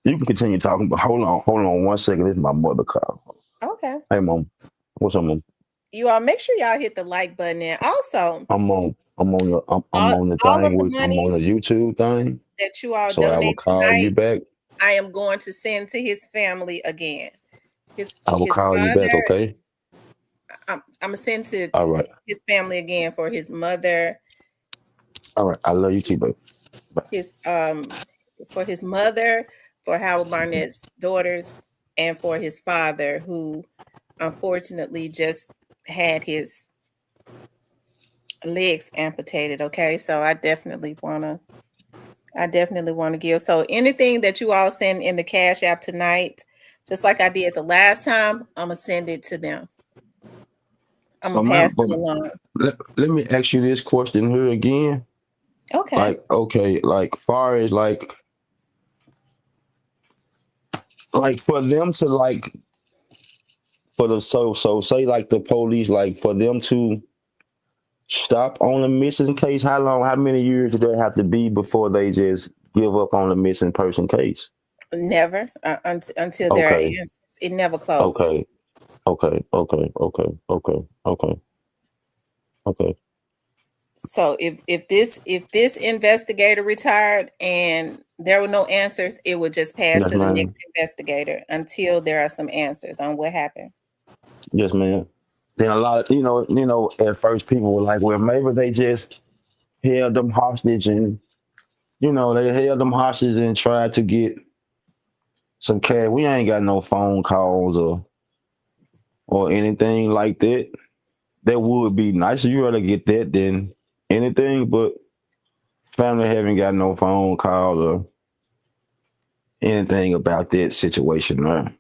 You can continue talking, but hold on 1 second. This is my mother call. Okay. Hey, mom, what's up, mom? You all make sure y'all hit the like button, and also I'm all, on the all of thing the I'm on the monies YouTube thing. that you all So I will donate call you tonight, back. I am going to send to his family again. I will His call you back, father, okay? I'm gonna send to All right. his family again for his mother, All right. I love you too, babe. his for his mother, for Howard Barnett's daughters, and for his father, who unfortunately just had his legs amputated. Okay, so I definitely wanna give. So anything that you all send in the Cash App tonight, just like I did the last time, I'm gonna send it to them. I'm So gonna man, pass but it along. let me ask you this question here again. Okay. Like, okay, like far as like for them to like for the so say like the police, like for them to stop on a missing case, how many years do they have to be before they just give up on the missing person case? Never until there are Okay, answers. It never closes. okay, okay. Okay. So if this investigator retired and there were no answers, it would just pass Yes, to the next ma'am. investigator until there are some answers on what happened. Yes, ma'am. Then a lot of at first people were like, well, maybe they just held them hostage and they held them hostage and tried to get some cash. We ain't got no phone calls or anything like that. That would be nice. You rather get that than anything, but family haven't got no phone calls or anything about that situation there.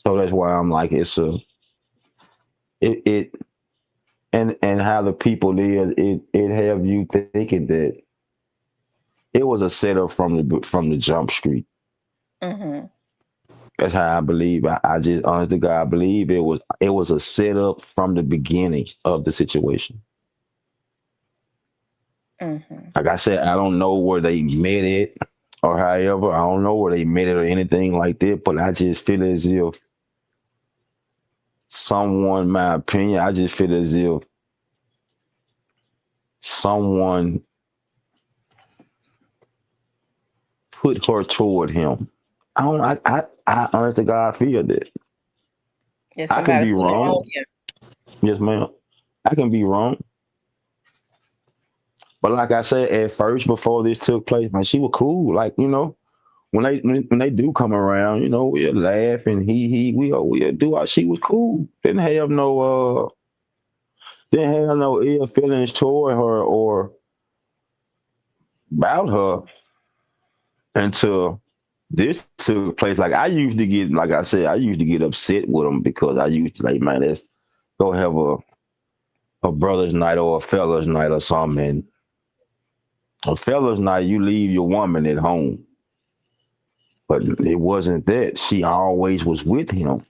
So that's why I'm like, it and how the people live, it have you thinking that it was a setup from the jump street. Mm-hmm. That's how I believe. I just honestly God I believe it was a setup from the beginning of the situation. Mm-hmm. Like I said, I don't know where they met it or however. I don't know where they met it or anything like that, but I just feel as if someone, my opinion, I just feel as if someone put her toward him. I don't. I honestly, God, feel that. Yeah, I can somebody be put it on wrong. you. Yes, ma'am. I can be wrong. But like I said, at first, before this took place, man, she was cool. Like when they do come around, we'll laugh and we'll do. She was cool. Didn't have no ill feelings toward her or about her until this took place. Like I usually get, like I said, I usually get upset with them because I used to like, man, let's go have a brother's night or a fella's night or something. And a fella's night, you leave your woman at home. But it wasn't that. She always was with him.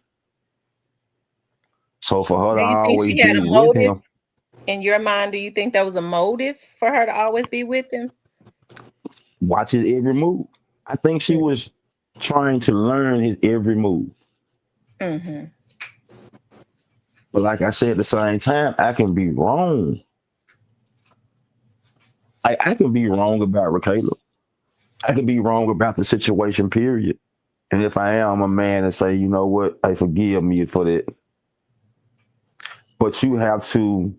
So for her to Do you think always she had be a with motive him, in your mind? Do you think that was a motive for her to always be with him? watch his every move. I think she was trying to learn his every move. Mm-hmm. But like I said, at the same time, I can be wrong. I can be wrong about Rakayla. I can be wrong about the situation, period. And if I am, I'm a man and say, you know what, hey, forgive me for that. But you have to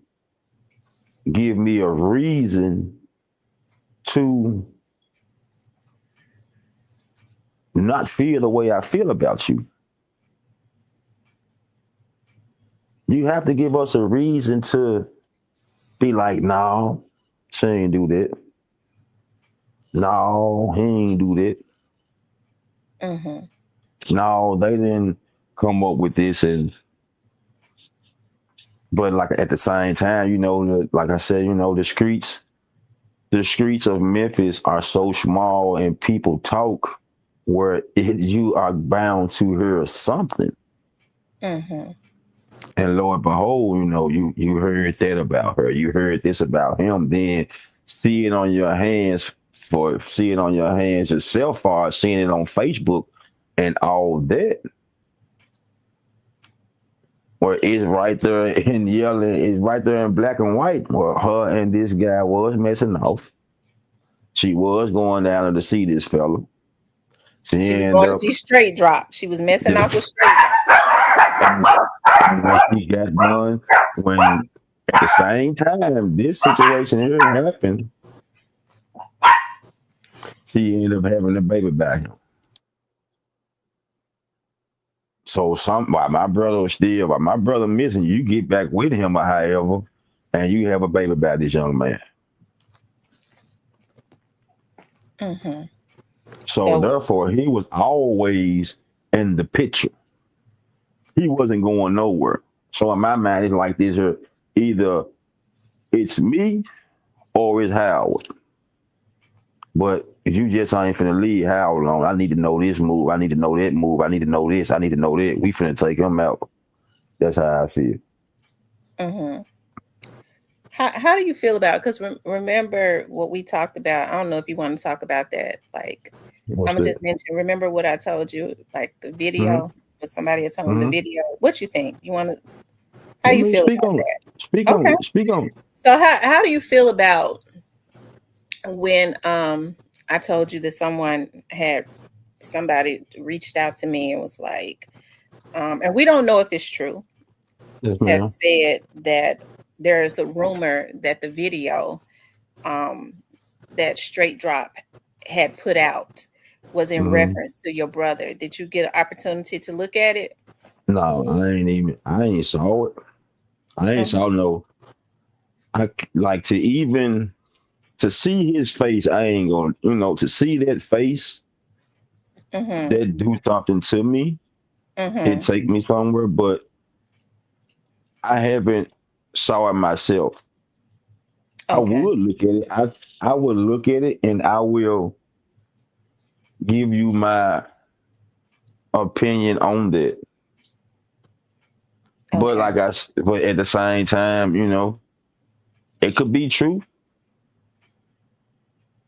give me a reason to not feel the way I feel about you. You have to give us a reason to be like, no, she ain't do that. No, he ain't do that. Mm-hmm. No, they didn't come up with this. But like at the same time, like I said, the streets of Memphis are so small and people talk where you are bound to hear something. Mm-hmm. And Lord behold, you heard that about her. You heard this about him. Then see it on your hands yourself or seeing it on Facebook and all that. where it's right there in yellow, it's right there in black and white where her and this guy was messing off. She was going down to see this fella. She She was ended going to up see Straight Drop. She was messing off with Straight Drop. and, and when she got done, when at the same time this situation here happened, she ended up having a baby by him. So while my brother was still, while my brother missing, you get back with him or however, and you have a baby by this young man. Mm-hmm. So therefore, he was always in the picture. He wasn't going nowhere. So in my mind, it's like this here: either it's me or it's Howard. But you just ain't finna leave Howard alone. I need to know this move. I need to know that move. I need to know this. I need to know that. We finna take him out. That's how I feel. Mm-hmm. How do you feel about? Because remember what we talked about. I don't know if you want to talk about that. Like, What's I'm gonna that? just mention. Remember what I told you? Like the Mm-hmm. video. But somebody had told me the Mm-hmm. video. What you think? You want to? How I you mean, feel speak about on it. that? Speak on Okay. it. Speak on it. So how do you feel about when I told you that somebody reached out to me and was like, and we don't know if it's true, Yes, have ma'am. said that there's a rumor that the video that Straight Drop had put out was in Mm-hmm. reference to your brother. Did you get an opportunity to look at it? No, I ain't saw it. I ain't Mm-hmm. saw no. Like to see his face. I ain't gonna, to see that face Mm-hmm. that do something to me. It Mm-hmm. take me somewhere, but I haven't saw it myself. I Okay. would look at it. I would look at it, and I will give you my opinion on that. But Okay. but at the same time, it could be true.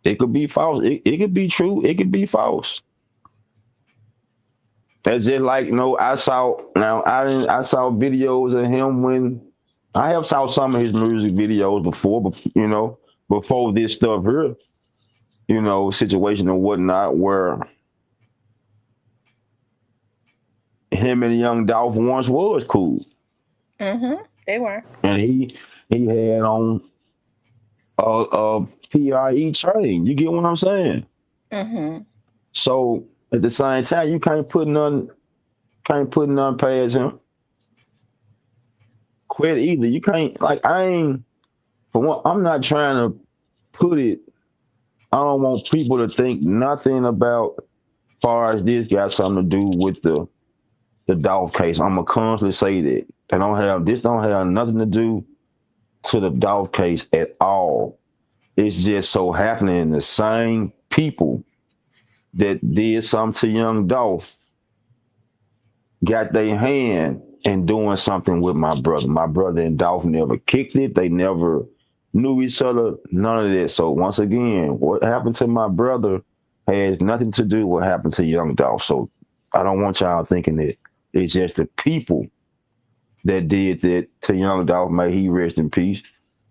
It could be false. It could be true. It could be false. That's just like I saw now. I saw videos of him when I have saw some of his music videos before, but before this stuff here, situation and whatnot, where him and Young Dolph once was cool, Mm-hmm. They were. and he had on a PRE train. You get what I'm saying? Mm-hmm. So at the same time, you can't put none past him. Quit either. You can't like I ain't for one. I'm not trying to put it. I don't want people to think nothing about far as this got something to do with the Dolph case. I'm gonna constantly say that. This don't have nothing to do to the Dolph case at all. It's just so happening the same people that did something to young Dolph got their hand in doing something with my brother. My brother and Dolph never kicked it. They never knew each other. None of that. So once again, what happened to my brother has nothing to do with what happened to young Dolph. So I don't want y'all thinking that it's just the people that did that to young Dolph, may he rest in peace,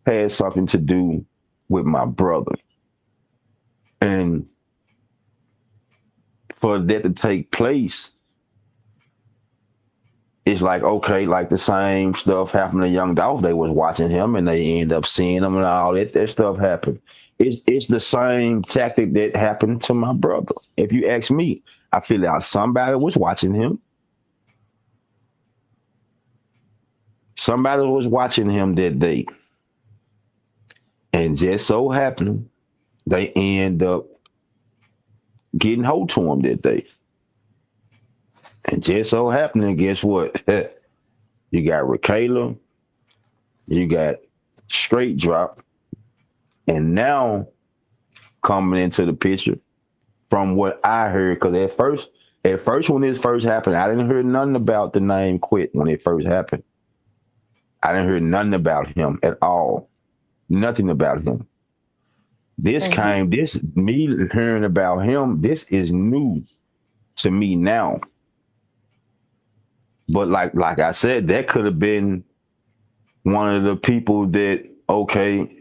had something to do with my brother. And for that to take place, it's like, okay, like the same stuff happened to young Dolph. They was watching him and they end up seeing him and all that stuff happened. It's the same tactic that happened to my brother. If you ask me, I feel like somebody was watching him. Somebody was watching him that day. And just so happened, they end up getting hold to him that day. And just so happening, guess what? You got Rakayla, you got Straight Drop, and now coming into the picture, from what I heard, because at first when this first happened, I didn't hear nothing about the name Quit when it first happened. I didn't hear nothing about him at all. Nothing about him. Me hearing about him, this is new to me now. But like I said, that could have been one of the people that, okay,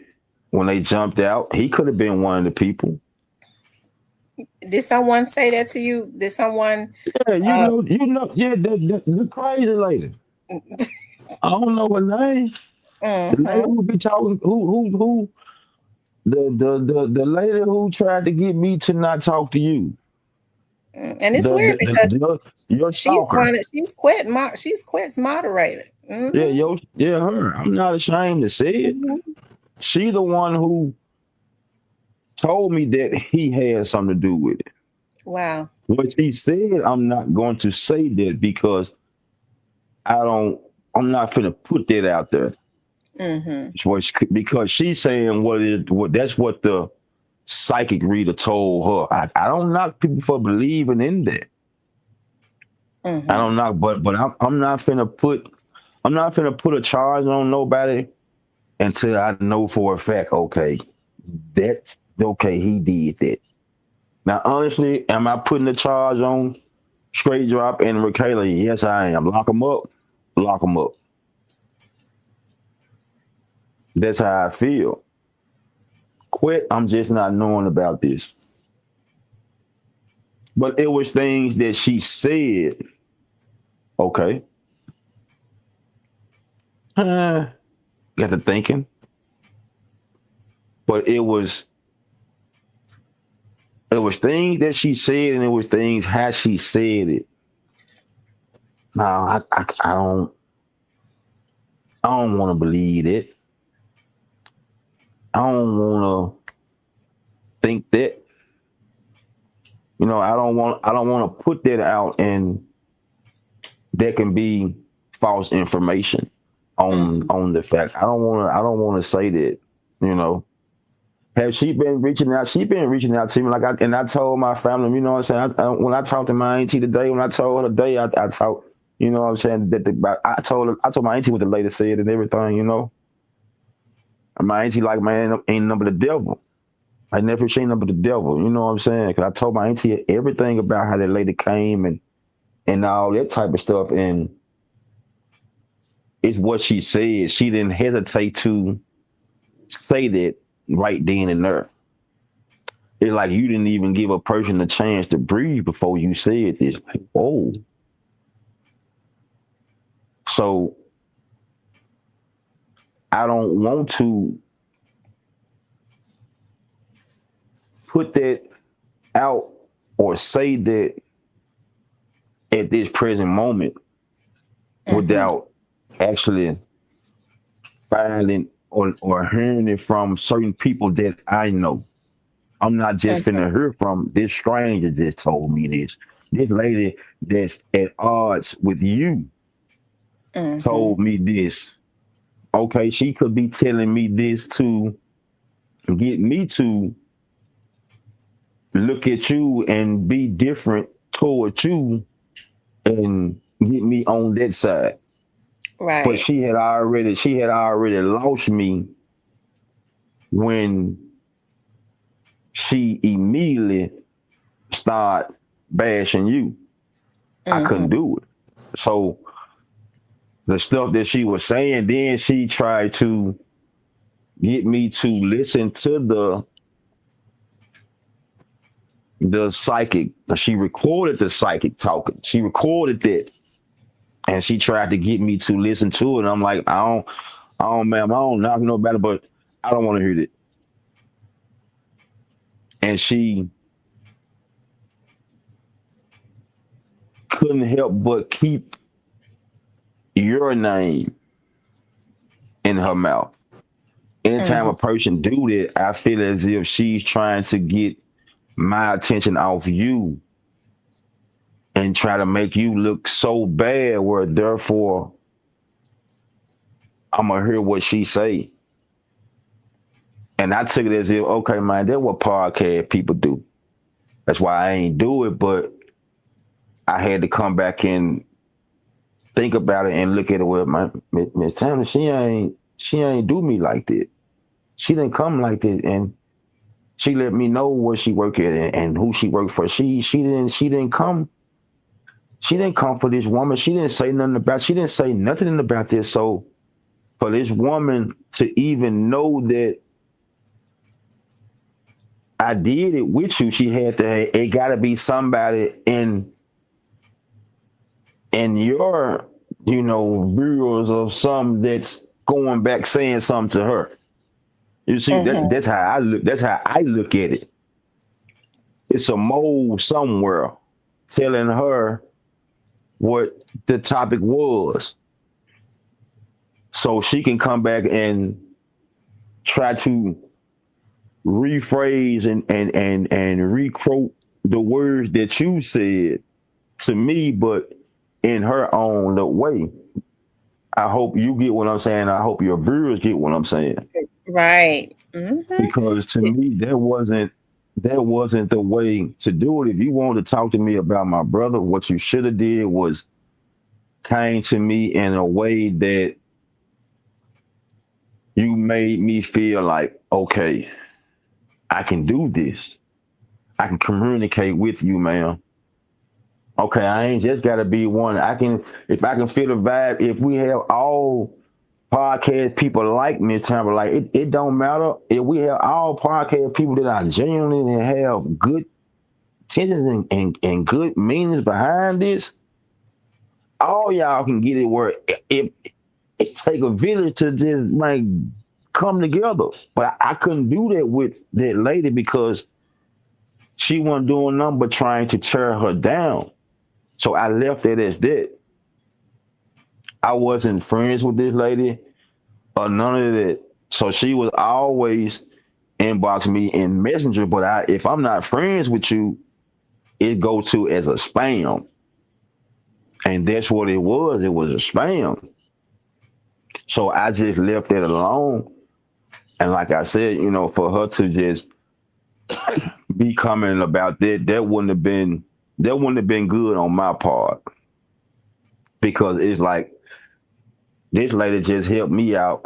when they jumped out, he could have been one of the people. Did someone say that to you? Did someone? Yeah, Uh, yeah, the crazy lady. I don't know her name. The lady mm-hmm. who be talking, who the lady who tried to get me to not talk to you. And it's weird because Your she's stalker. one. She's quit. She's quit's moderator. Yeah, Mm-hmm. her. I'm not ashamed to say it. Mm-hmm. She the one who told me that he had something to do with it. Wow. What she said, I'm not going to say that because I'm not finna put that out there. Mm-hmm. Because she's saying that's what the psychic reader told her. I don't knock people for believing in that. Mm-hmm. I don't knock, but I'm not finna put a charge on nobody until I know for a fact, okay, that's okay, he did that. Now, honestly, am I putting the charge on Straight Drop and Michaela? Yes, I am. Lock them up. Lock them up. That's how I feel. Quit, I'm just not knowing about this. But it was things that she said, okay. Got to thinking. But it was things that she said, and it was things how she said it. No, I don't want to believe it. I don't want to think that. I don't want to put that out, and that can be false information on the fact. I don't want to say that. Has she been reaching out? She been reaching out to me I told my family. You know what I'm saying? When I talked to my auntie today, when I told her today, I talked. You know what I'm saying? I told my auntie what the lady said and everything. And my auntie like, man, ain't nothing but the devil. I never seen nothing but the devil. You know what I'm saying? Because I told my auntie everything about how that lady came and all that type of stuff. And it's what she said. She didn't hesitate to say that right then and there. It's like you didn't even give a person a chance to breathe before you said this. Like, whoa. So I don't want to put that out or say that at this present moment without actually finding or hearing it from certain people that I know. I'm not just finna hear from this stranger just told me this. This lady that's at odds with you told me this. Okay, she could be telling me this to get me to look at you and be different toward you and get me on that side. Right. But she had already lost me when she immediately started bashing you. I couldn't do it. So the stuff that she was saying, then she tried to get me to listen to the psychic. She recorded the psychic talking. She recorded that. And she tried to get me to listen to it. And I'm like, I don't, ma'am, I don't knock nobody, but I don't want to hear that. And she couldn't help but keep your name in her mouth. Anytime a person do that, I feel as if she's trying to get my attention off you and try to make you look so bad where therefore I'm gonna hear what she say. And I took it as if, okay, man, that's what podcast people do. That's why I ain't do it, but I had to come back and think about it and look at it with my Miss Tanner. She ain't do me like that. She didn't come like that, and she let me know where she worked at and who she worked for. She didn't come She didn't come for this woman. She didn't say nothing about. She didn't say nothing about this. So for this woman to even know that I did it with you, she had to. It got to be somebody in your, viewers of some that's going back saying something to her. You see, that's how I look. That's how I look at it. It's a mole somewhere telling her what the topic was, so she can come back and try to rephrase and requote the words that you said to me, but in her own way. I hope you get what I'm saying. I hope your viewers get what I'm saying. Right. Because to me, that wasn't the way to do it. If you want to talk to me about my brother, what you should have did was came to me in a way that you made me feel like, okay, I can do this. I can communicate with you, man. Okay, I ain't just gotta be one. If I can feel the vibe, if we have all podcast people like me, time like it don't matter. If we have all podcast people that are genuine and have good intentions and good meanings behind this, all y'all can get it where if it's take a village to just like come together. But I couldn't do that with that lady because she wasn't doing nothing but trying to tear her down. So I left it as that. I wasn't friends with this lady or none of that. So she was always inbox me in Messenger, but if I'm not friends with you, it go to as a spam. And that's what it was. It was a spam. So I just left it alone. And like I said, for her to just be commenting about that wouldn't have been good on my part. Because it's like this lady just helped me out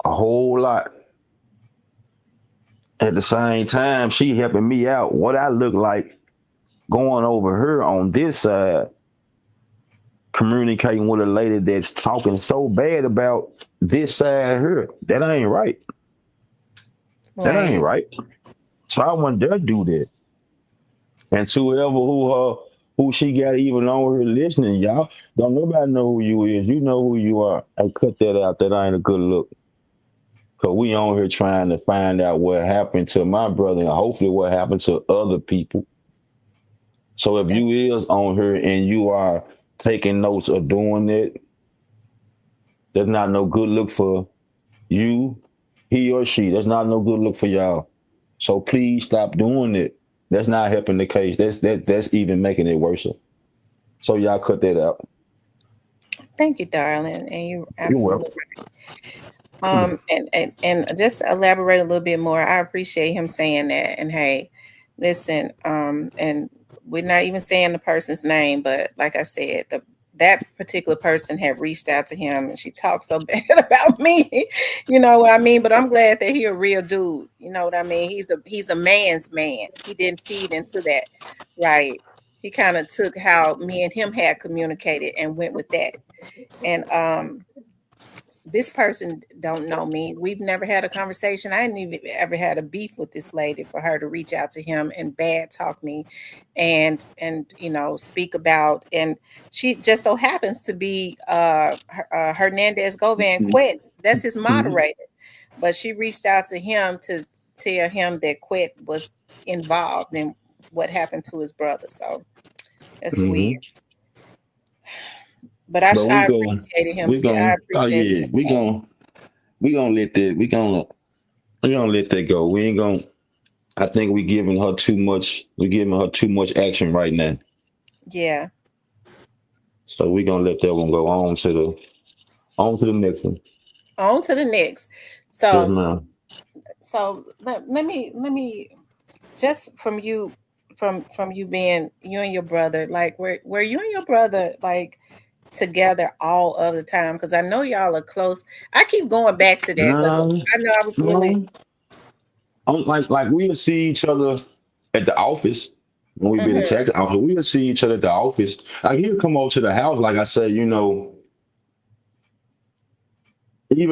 a whole lot. At the same time, she helping me out. What I look like going over her on this side, communicating with a lady that's talking so bad about this side here. That ain't right. That ain't right. So I wouldn't dare do that. And to whoever who she got even on her listening, y'all, don't nobody know who you is. You know who you are. I cut that out. That ain't a good look. Cause we on here trying to find out what happened to my brother and hopefully what happened to other people. So if you is on here and you are taking notes or doing it, that's not no good look for you, he or she. That's not no good look for y'all. So please stop doing it. That's not helping the case. That's even making it worse. So y'all cut that out. Thank you, darling. And you're You're welcome. absolutely right. And just to elaborate a little bit more, I appreciate him saying that. And hey, listen, and we're not even saying the person's name, but like I said, that particular person had reached out to him and she talked so bad about me. You know what I mean? But I'm glad that he a real dude. You know what I mean? He's a man's man. He didn't feed into that. Right. He kind of took how me and him had communicated and went with that. And this person don't know me. We've never had a conversation. I didn't even ever had a beef with this lady for her to reach out to him and bad talk me and speak about, and she just so happens to be Hernandez Govan Quet. That's his moderator. But she reached out to him to tell him that Quet was involved in what happened to his brother. So that's weird. But I appreciated him too. I appreciated him. We gonna let that go. We ain't gonna. I think we giving her too much. We're giving her too much action right now. Yeah. So we gonna let that one go on to the next one. On to the next. Yes, So let me just from you being you and your brother, like were you and your brother like together all of the time? Because I know y'all are close. I keep going back to that because I know I was really like we'll see each other at the office, when we be the tax office, we would see each other at the office. Like he'd come over to the house, like I said, even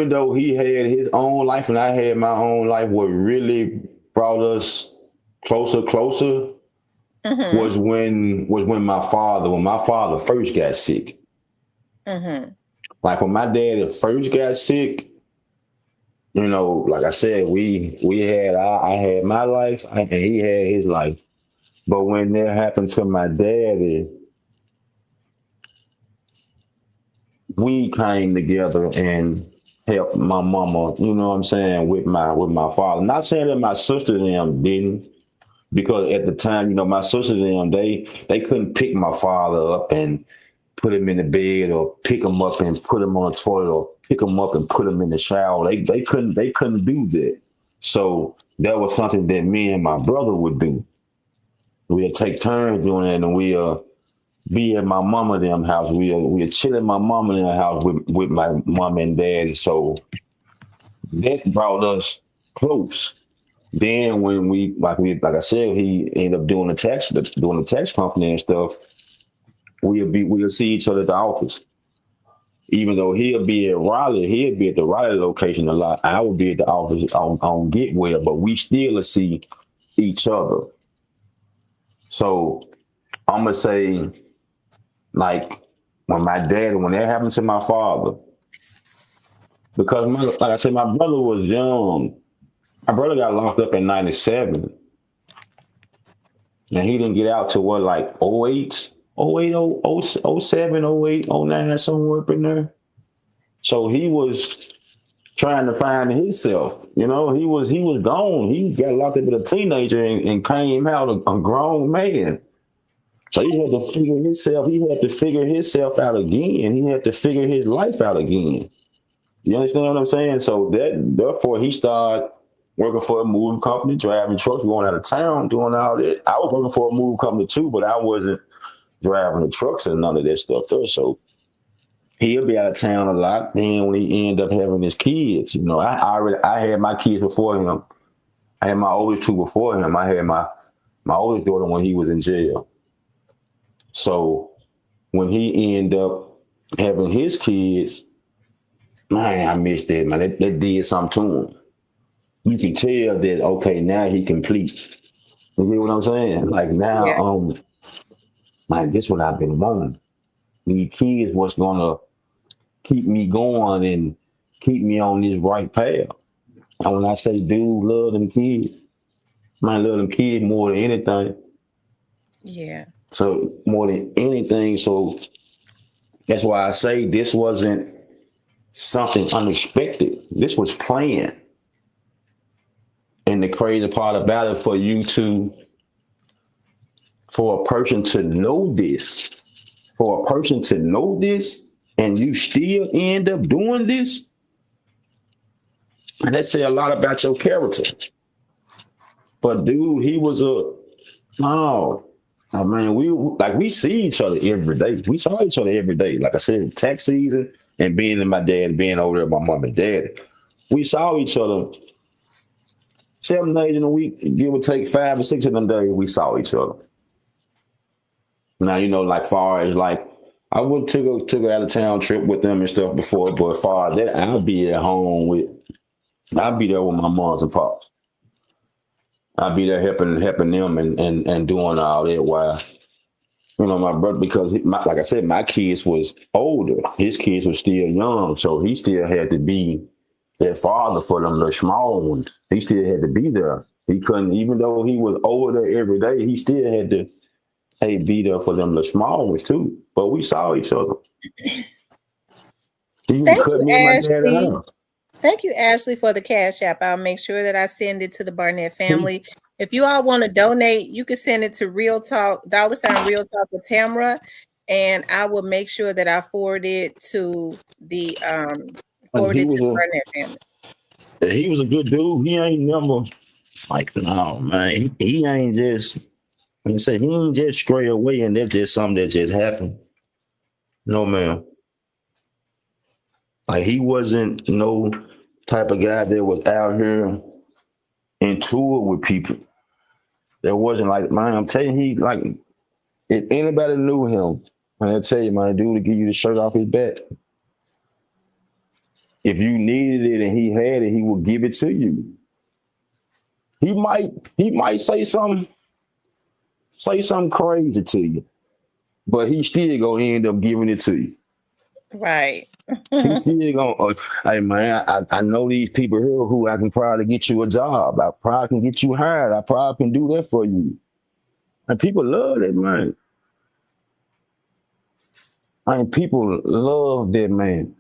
though he had his own life and I had my own life, what really brought us closer Mm-hmm. was when my father first got sick. Mm-hmm. Like when my dad first got sick, like I said, we had I had my life and he had his life. But when that happened to my daddy, we came together and helped my mama, you know what I'm saying, with my father. Not saying that my sister and them didn't, because at the time, my sisters and them, they couldn't pick my father up and put him in the bed or pick him up and put him on the toilet or pick him up and put him in the shower. They couldn't do that. So that was something that me and my brother would do. We'd take turns doing that, and we'll be at my mama and them house. We'll chill at my mama and them house with my mom and dad. So that brought us close. Then when like I said, he ended up doing the tax company and stuff. We'll see each other at the office. Even though he'll be at the Raleigh location a lot. I would be at the office on Getwell, but we still see each other. So I'm gonna say, like, when that happened to my father, because like I said, my brother was young. My brother got locked up in '97, and he didn't get out to what, like 08, 08, 07, 08, 09, somewhere up in there. So he was trying to find himself. He was gone. He got locked up as a teenager and came out a grown man. So he had to figure himself. He had to figure himself out again. He had to figure his life out again. You understand what I'm saying? So therefore he started working for a moving company, driving trucks, going out of town, doing all that. I was working for a moving company too, but I wasn't driving the trucks and none of that stuff there. So he'll be out of town a lot. Then when he ended up having his kids, I had my kids before him. I had my oldest two before him. I had my oldest daughter when he was in jail. So when he ended up having his kids, man, I missed that, man. That did something to him. You can tell that, okay, now he complete. You get what I'm saying? Like Yeah. now, man, this what I've been wanting. These kids what's gonna keep me going and keep me on this right path. And when I say dude, love them kids, man, love them kids more than anything. Yeah. So more than anything, so that's why I say this wasn't something unexpected. This was planned. And the crazy part about it, for a person to know this, and you still end up doing this, and that say a lot about your character. But dude, he was no, I mean, we see each other every day. We saw each other every day. Like I said, tax season and being in my dad, being over there with my mom and dad. We saw each other 7 days in a week, give or take 5 or 6 of them days, we saw each other. Now, like far as like, I would took an out of town trip with them and stuff before, but far as that, I'll be there with my moms and pops. I'll be there helping them and doing all that while, my brother, because like I said, my kids was older. His kids were still young, so he still had to be that father for them little small ones. He still had to be there. He couldn't, even though he was over there every day, he still had to be there for them little small ones too. But we saw each other. He Thank cut you, me and my dad Ashley. out. Thank you, Ashley, for the Cash App. I'll make sure that I send it to the Barnett family. If you all want to donate, you can send it to Real Talk, $ Real Talk with Tamra, and I will make sure that I forward it to the Barnett family. He was a good dude. He ain't never like, no, man. He ain't just, like I said, he ain't just stray away and that's just something that just happened. No, man. Like he wasn't no type of guy that was out here in tour with people. There wasn't like, man, I'm telling you, he like, if anybody knew him, man, I tell you, man, dude to give you the shirt off his back. If you needed it and he had it, he would give it to you. He might say something crazy to you, but he still gonna end up giving it to you. Right. He still gonna, hey man, I know these people here who I can probably get you a job. I probably can get you hired. I probably can do that for you. And people love that man. I mean, people love that man.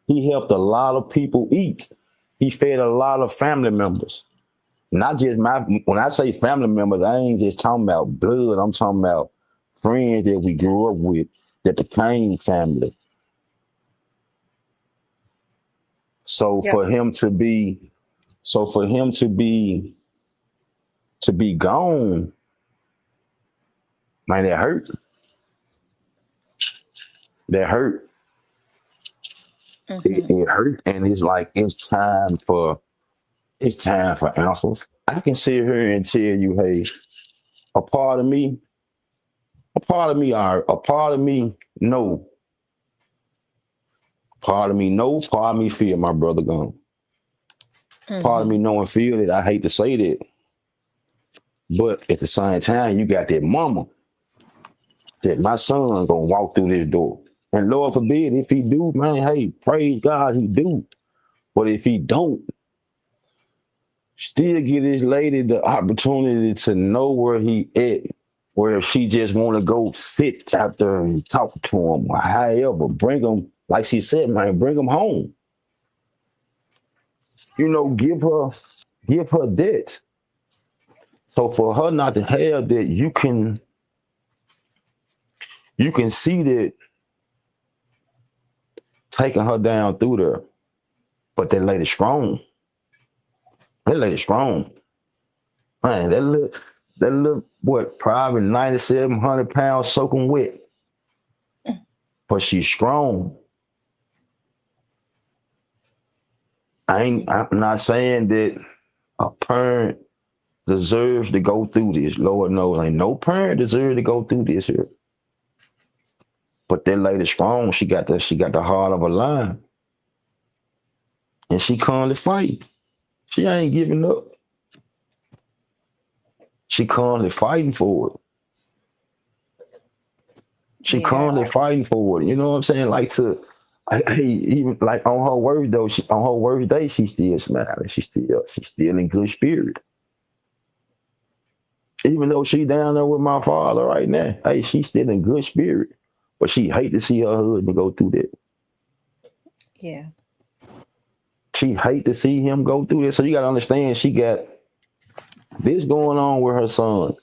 He helped a lot of people eat. He fed a lot of family members. Not just when I say family members, I ain't just talking about blood. I'm talking about friends that we grew up with that became family. So Yeah. for him to be gone, man, that hurt. That hurt. It hurt, and it's like it's time for answers. I can sit here and tell you, hey, a part of me, no. Part of me, no. Part of me feel my brother gone. Part of me know and feel that. I hate to say that, but at the same time, you got that mama that my son gonna walk through this door. And Lord forbid, if he do, man, hey, praise God, he do. But if he don't, still give this lady the opportunity to know where he at. Where if she just want to go sit out there and talk to him, or however, bring him, like she said, man, bring him home. You know, give her that. So for her not to have that, you can see that taking her down through there. But that lady strong. That lady strong. Man, that little what, probably 9,700 pounds soaking wet. But she's strong. I'm not saying that a parent deserves to go through this. Lord knows, ain't no parent deserves to go through this here. But that lady strong. She got the heart of a lion. And she currently fighting. She ain't giving up. She currently fighting for it. She currently fighting for it. You know what I'm saying? Like even like on her worst though, on her worst day, she's still smiling. She's still in good spirit. Even though she down there with my father right now, hey, she's still in good spirit. But she hate to see her husband go through that. Yeah. She hate to see him go through this. So you got to understand, she got this going on with her son.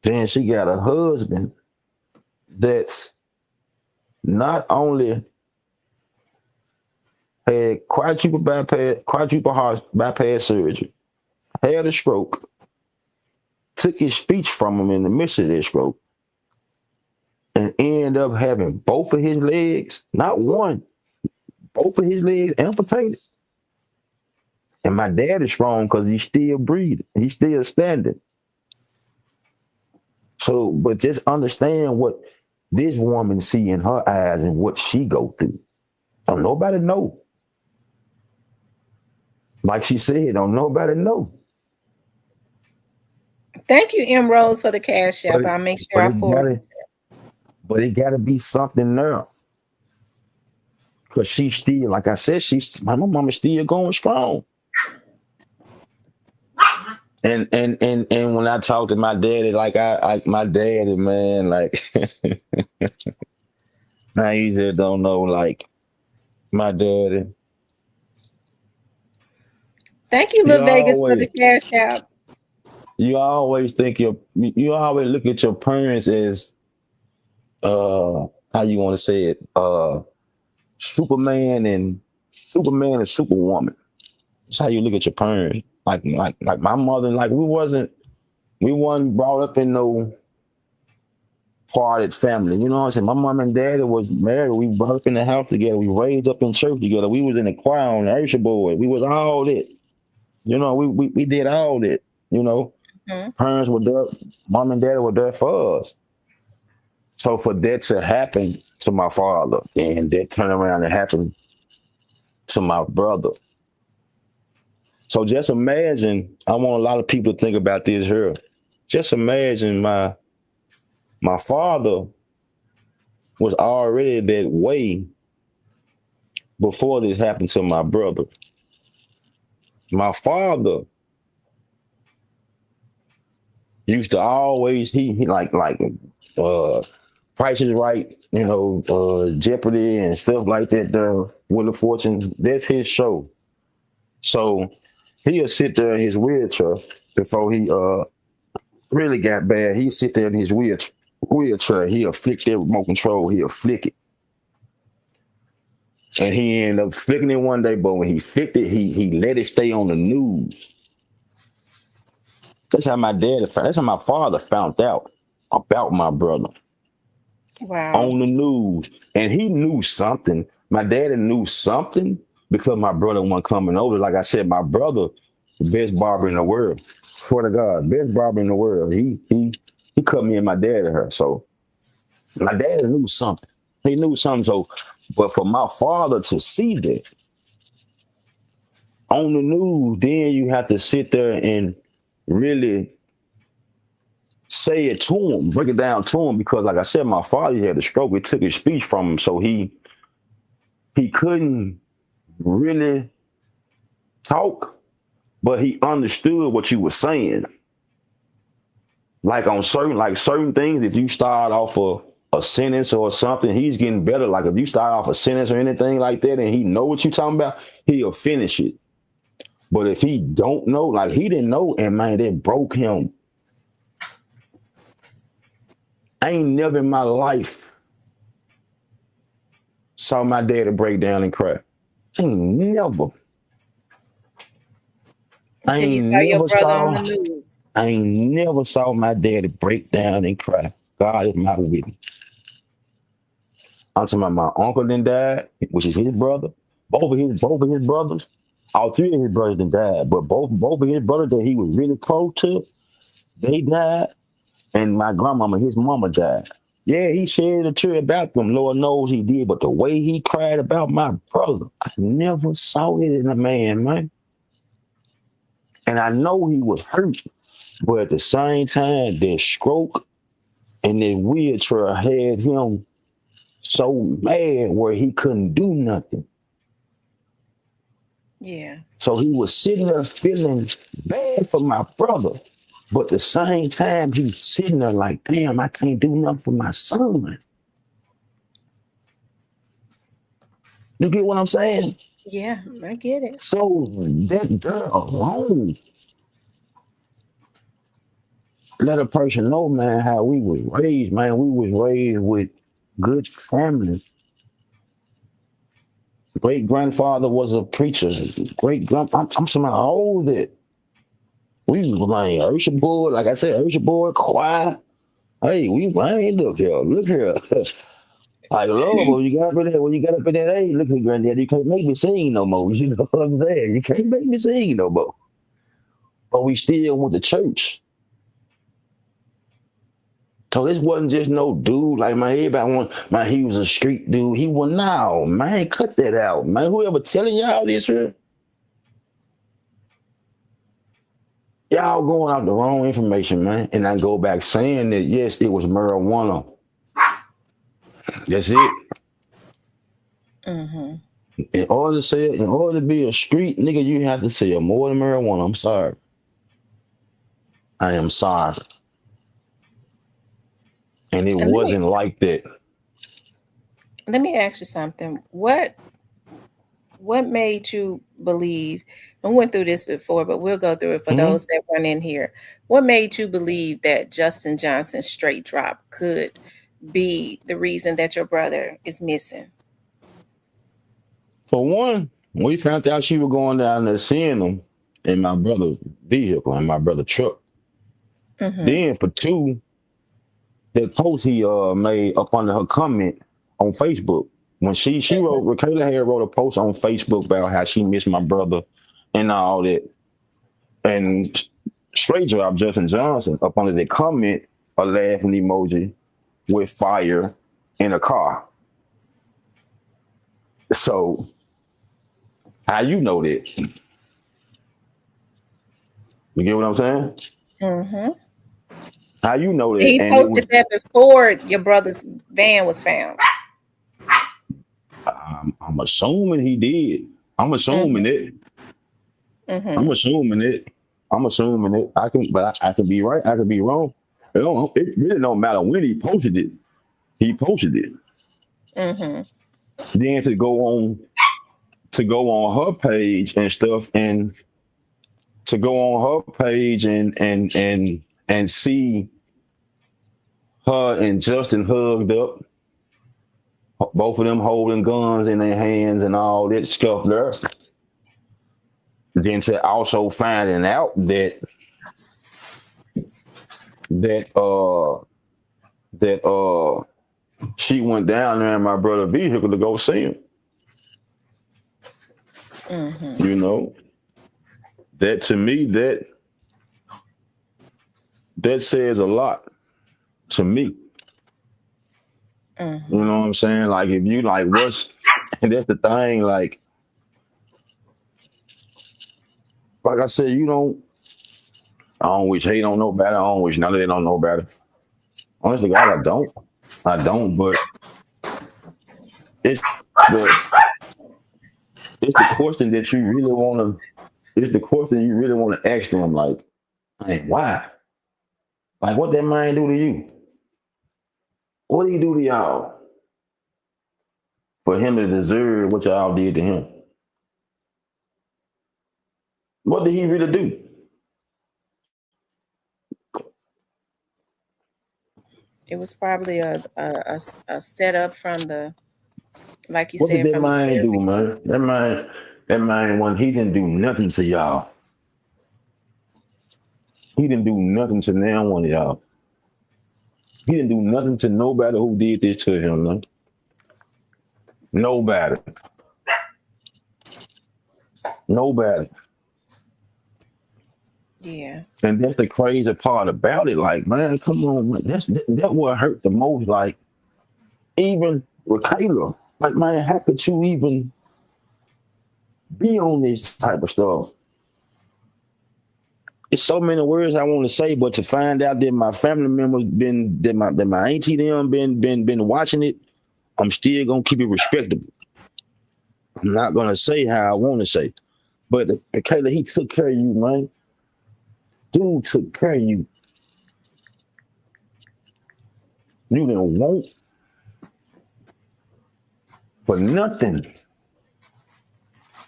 Then she got a husband that's not only had quadruple heart bypass surgery, had a stroke, took his speech from him in the midst of that stroke, and ended up having both of his legs, not one, both of his legs amputated. And my dad is strong because he's still breathing. He's still standing. So, but just understand what this woman see in her eyes and what she go through. Don't nobody know. Like she said, don't nobody know. Thank you, M. Rose, for the cash app. I'll make sure I forward it. But it gotta be something there. Cause she's still, like I said, my mama's still going strong. And when I talk to my daddy, like my daddy, man, like I usually don't know, like my daddy. Thank you, Lil Vegas, for the cash app. You always you always look at your parents as how you want to say it, Superman and Superwoman. That's how you look at your parents. Like my mother, like we wasn't brought up in no parted family. You know what I'm saying? My mom and dad was married. We brought up in the house together. We raised up in church together. We was in the choir on the Usher board. We was all that. We did all that. Mhm. Parents were there, mom and dad were there for us. So for that to happen to my father and that turn around and happen to my brother. So just imagine, I want a lot of people to think about this here. Just imagine my father was already that way before this happened to my brother. My father used to always he uh Price is Right, Jeopardy and stuff like that, the Wheel of Fortune, that's his show. So he'll sit there in his wheelchair before he really got bad. He'd sit there in his wheelchair, he'll flick that remote control, he'll flick it. And he ended up flicking it one day, but when he flicked it, he let it stay on the news. That's how my father found out about my brother Wow. on the news. And he knew something. My daddy knew something because my brother wasn't coming over. Like I said, my brother, the best barber in the world. Swear to God, best barber in the world. He cut me and my dad to her. So my dad knew something. He knew something. So, but for my father to see that on the news, then you have to sit there and really say it to him, break it down to him, because like I said, my father had a stroke. It took his speech from him, so he couldn't really talk, but he understood what you were saying. Like on certain things, if you start off a sentence or something, he's getting better. Like if you start off a sentence or anything like that, and he know what you're talking about, he'll finish it. But if he don't know, like he didn't know, and man, that broke him. I ain't never in my life saw my daddy break down and cry. I ain't never. I Until you ain't saw your never brother on saw. the news. I ain't never saw my daddy break down and cry. God is my witness. I'm talking about my uncle then died, which is his brother. Both of his brothers, all three of his brothers then died, but both of his brothers that he was really close to, they died, and my grandmama, his mama died. Yeah, he shed a tear about them. Lord knows he did, but the way he cried about my brother, I never saw it in a man, man. And I know he was hurt, but at the same time, that stroke and that wheelchair had him so mad where he couldn't do nothing. Yeah. So he was sitting there feeling bad for my brother. But at the same time, he's sitting there like, damn, I can't do nothing for my son. You get what I'm saying? Yeah, I get it. So that girl alone let a person know, man, how we was raised, man. We was raised with good family. Great grandfather was a preacher. I'm talking about all that. We was like Ursha boy, like I said, Ursha boy, choir. Hey, look here. Like Lord, when you got up in that age, look here, granddad, you can't make me sing no more. You know what I'm saying? You can't make me sing no more. But we still went to church. So this wasn't just no dude like my everybody want. Man, he was a street dude. He was now, man. Cut that out, man. Whoever telling y'all this here, y'all going out the wrong information, man. And I go back saying that yes, it was marijuana. That's it. Mm-hmm. In order to be a street nigga, you have to sell more than marijuana. I'm sorry. I am sorry. And it And wasn't like that. let me ask you something. What made you believe? And we went through this before, but we'll go through it for Mhm. those that weren't in here. What made you believe that Justin Johnson's straight drop could be the reason that your brother is missing? For one, we found out she was going down there seeing them in my brother's vehicle and my brother's truck. Mm-hmm. Then for two, that post he made up under her comment on Facebook. When she wrote, Kayla had wrote a post on Facebook about how she missed my brother and all that. And straight drop Justin Johnson up under the comment a laughing emoji with fire in a car. So how you know that? You get what I'm saying? Mm-hmm. How you know that? He And it was posted that before your brother's van was found. I'm assuming he did. I'm assuming Mm-hmm. it. I'm Mm-hmm. assuming it. I'm assuming it. I can be right. I can be wrong. It really don't matter when he posted it. He posted it. Mm-hmm. Then to go on her page and stuff, and to go on her page and see her and Justin hugged up, both of them holding guns in their hands and all that stuff there. Then to also finding out that that she went down there in my brother's vehicle to go see him. Mm-hmm. You know, that to me that says a lot to me. Mm-hmm. You know what I'm saying? Like if you like what's and that's the thing, like I said, I don't wish he don't know better. I don't wish none of they don't know better. Honestly, God, I don't. I don't, but it's the it's the question that you really wanna it's the question you really wanna ask them, like why? Like what that man do to you? What did he do to y'all? For him to deserve what y'all did to him. What did he really do? It was probably a setup from the, like you What did said, that from the man very do, man? That man when he didn't do nothing to y'all. He didn't do nothing to now one of y'all. He didn't do nothing to nobody who did this to him, man. Nobody. Nobody. yeah. And that's the crazy part about it. Like, man, come on, man. That what hurt the most. Like, even with Kayla. Like, man, how could you even be on this type of stuff? It's so many words I want to say, but to find out that my family members that my auntie them been watching it, I'm still gonna keep it respectable. I'm not gonna say how I want to say. But Kayla, he took care of you, man. Dude took care of you. You didn't want for nothing.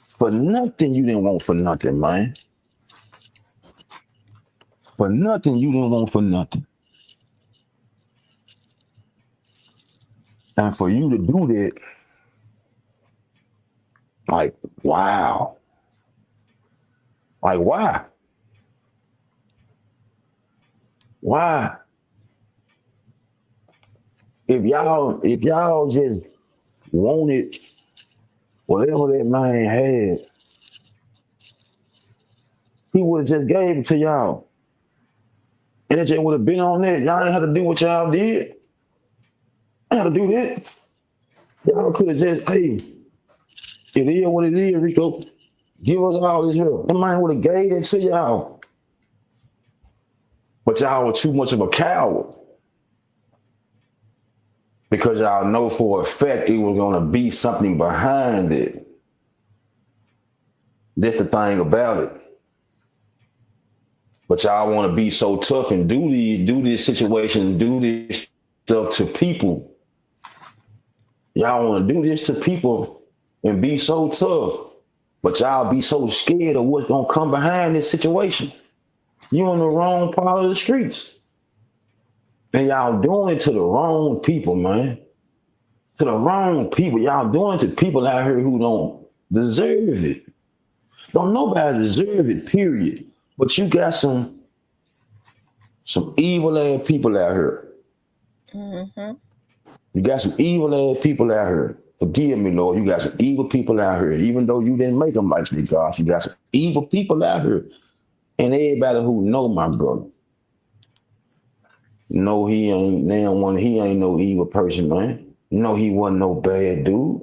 For nothing, you didn't want for nothing, man. For nothing, you didn't want for nothing. And for you to do that, like, wow. Like, why? Why? If y'all just wanted whatever that man had, he would have just gave it to y'all. And it just would have been on that. Y'all didn't have to do what y'all did. I had to do that. Y'all could have just, hey, it is what it is, Rico. Give us all this here. That man would have gave it to y'all. But y'all were too much of a coward. Because y'all know for a fact it was gonna be something behind it. That's the thing about it. But y'all want to be so tough and do this situation, do this stuff to people. Y'all want to do this to people and be so tough, but y'all be so scared of what's gonna come behind this situation. You on the wrong part of the streets, and y'all doing it to the wrong people, man. To the wrong people. Y'all doing it to people out here who don't deserve it. Don't nobody deserve it, period. But you got some evil ass people out here. Mm-hmm. You got some evil ass people out here. Forgive me, Lord. You got some evil people out here. Even though you didn't make them like the gods, you got some evil people out here. And everybody who know my brother, know he ain't no evil person, man. No, he wasn't no bad dude.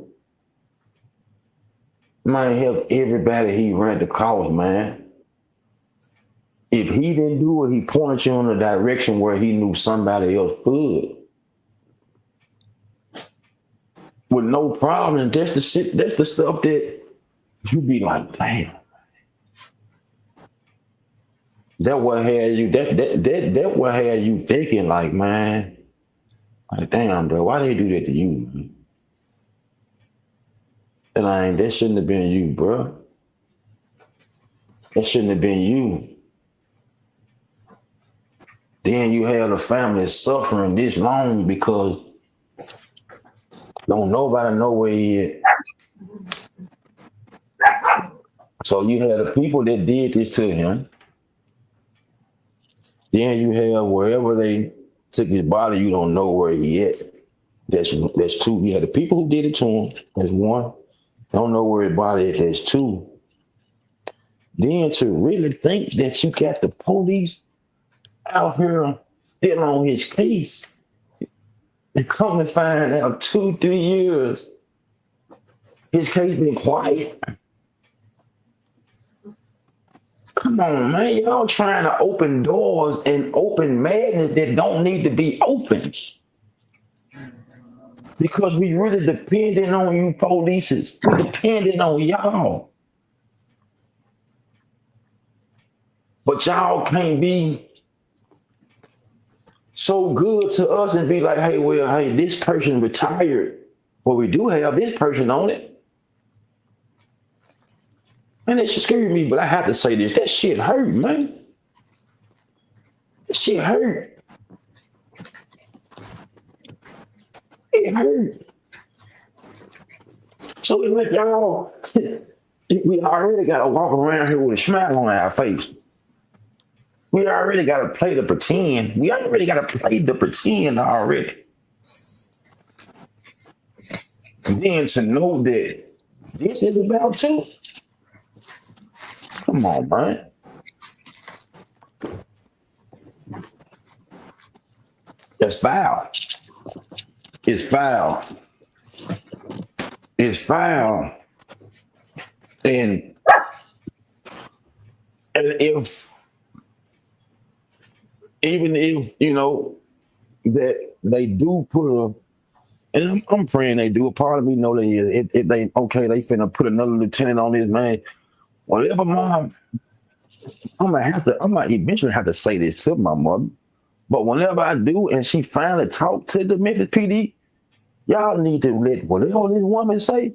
Man, help everybody he ran across, man. If he didn't do it, he pointed you in a direction where he knew somebody else could. With no problem. That's the shit, that's the stuff that you be like, damn. That what had you that what had you thinking like, man, like damn, bro, why they do that to you, man? And that shouldn't have been you, bro. That shouldn't have been you. Then you have the family suffering this long because don't nobody know where he is. So you have the people that did this to him. Then you have wherever they took his body, you don't know where he at. That's two. You have the people who did it to him. That's one. Don't know where his body is. That's two. Then to really think that you got the police out here still on his case and come to find out 2-3 years his case been quiet. Come on, man. Y'all trying to open doors and open magnets that don't need to be opened. Because we really depending on you polices. We depending on y'all. But y'all can't be so good to us and be like, hey, this person retired. Well, we do have this person on it. And it scared me, but I have to say this. That shit hurt, man. That shit hurt. It hurt. So it's like y'all, we already got to walk around here with a smile on our face. We already got to play the pretend. We already got to play the pretend already. And then to know that this is about to. Come on, man. That's foul. It's foul. It's foul. And if even if you know that they do put a, and I'm praying they do. A part of me know if they okay, they finna put another lieutenant on this man. Whatever, mom. I might eventually have to say this to my mother. But whenever I do, and she finally talk to the Memphis PD, y'all need to let whatever this woman say.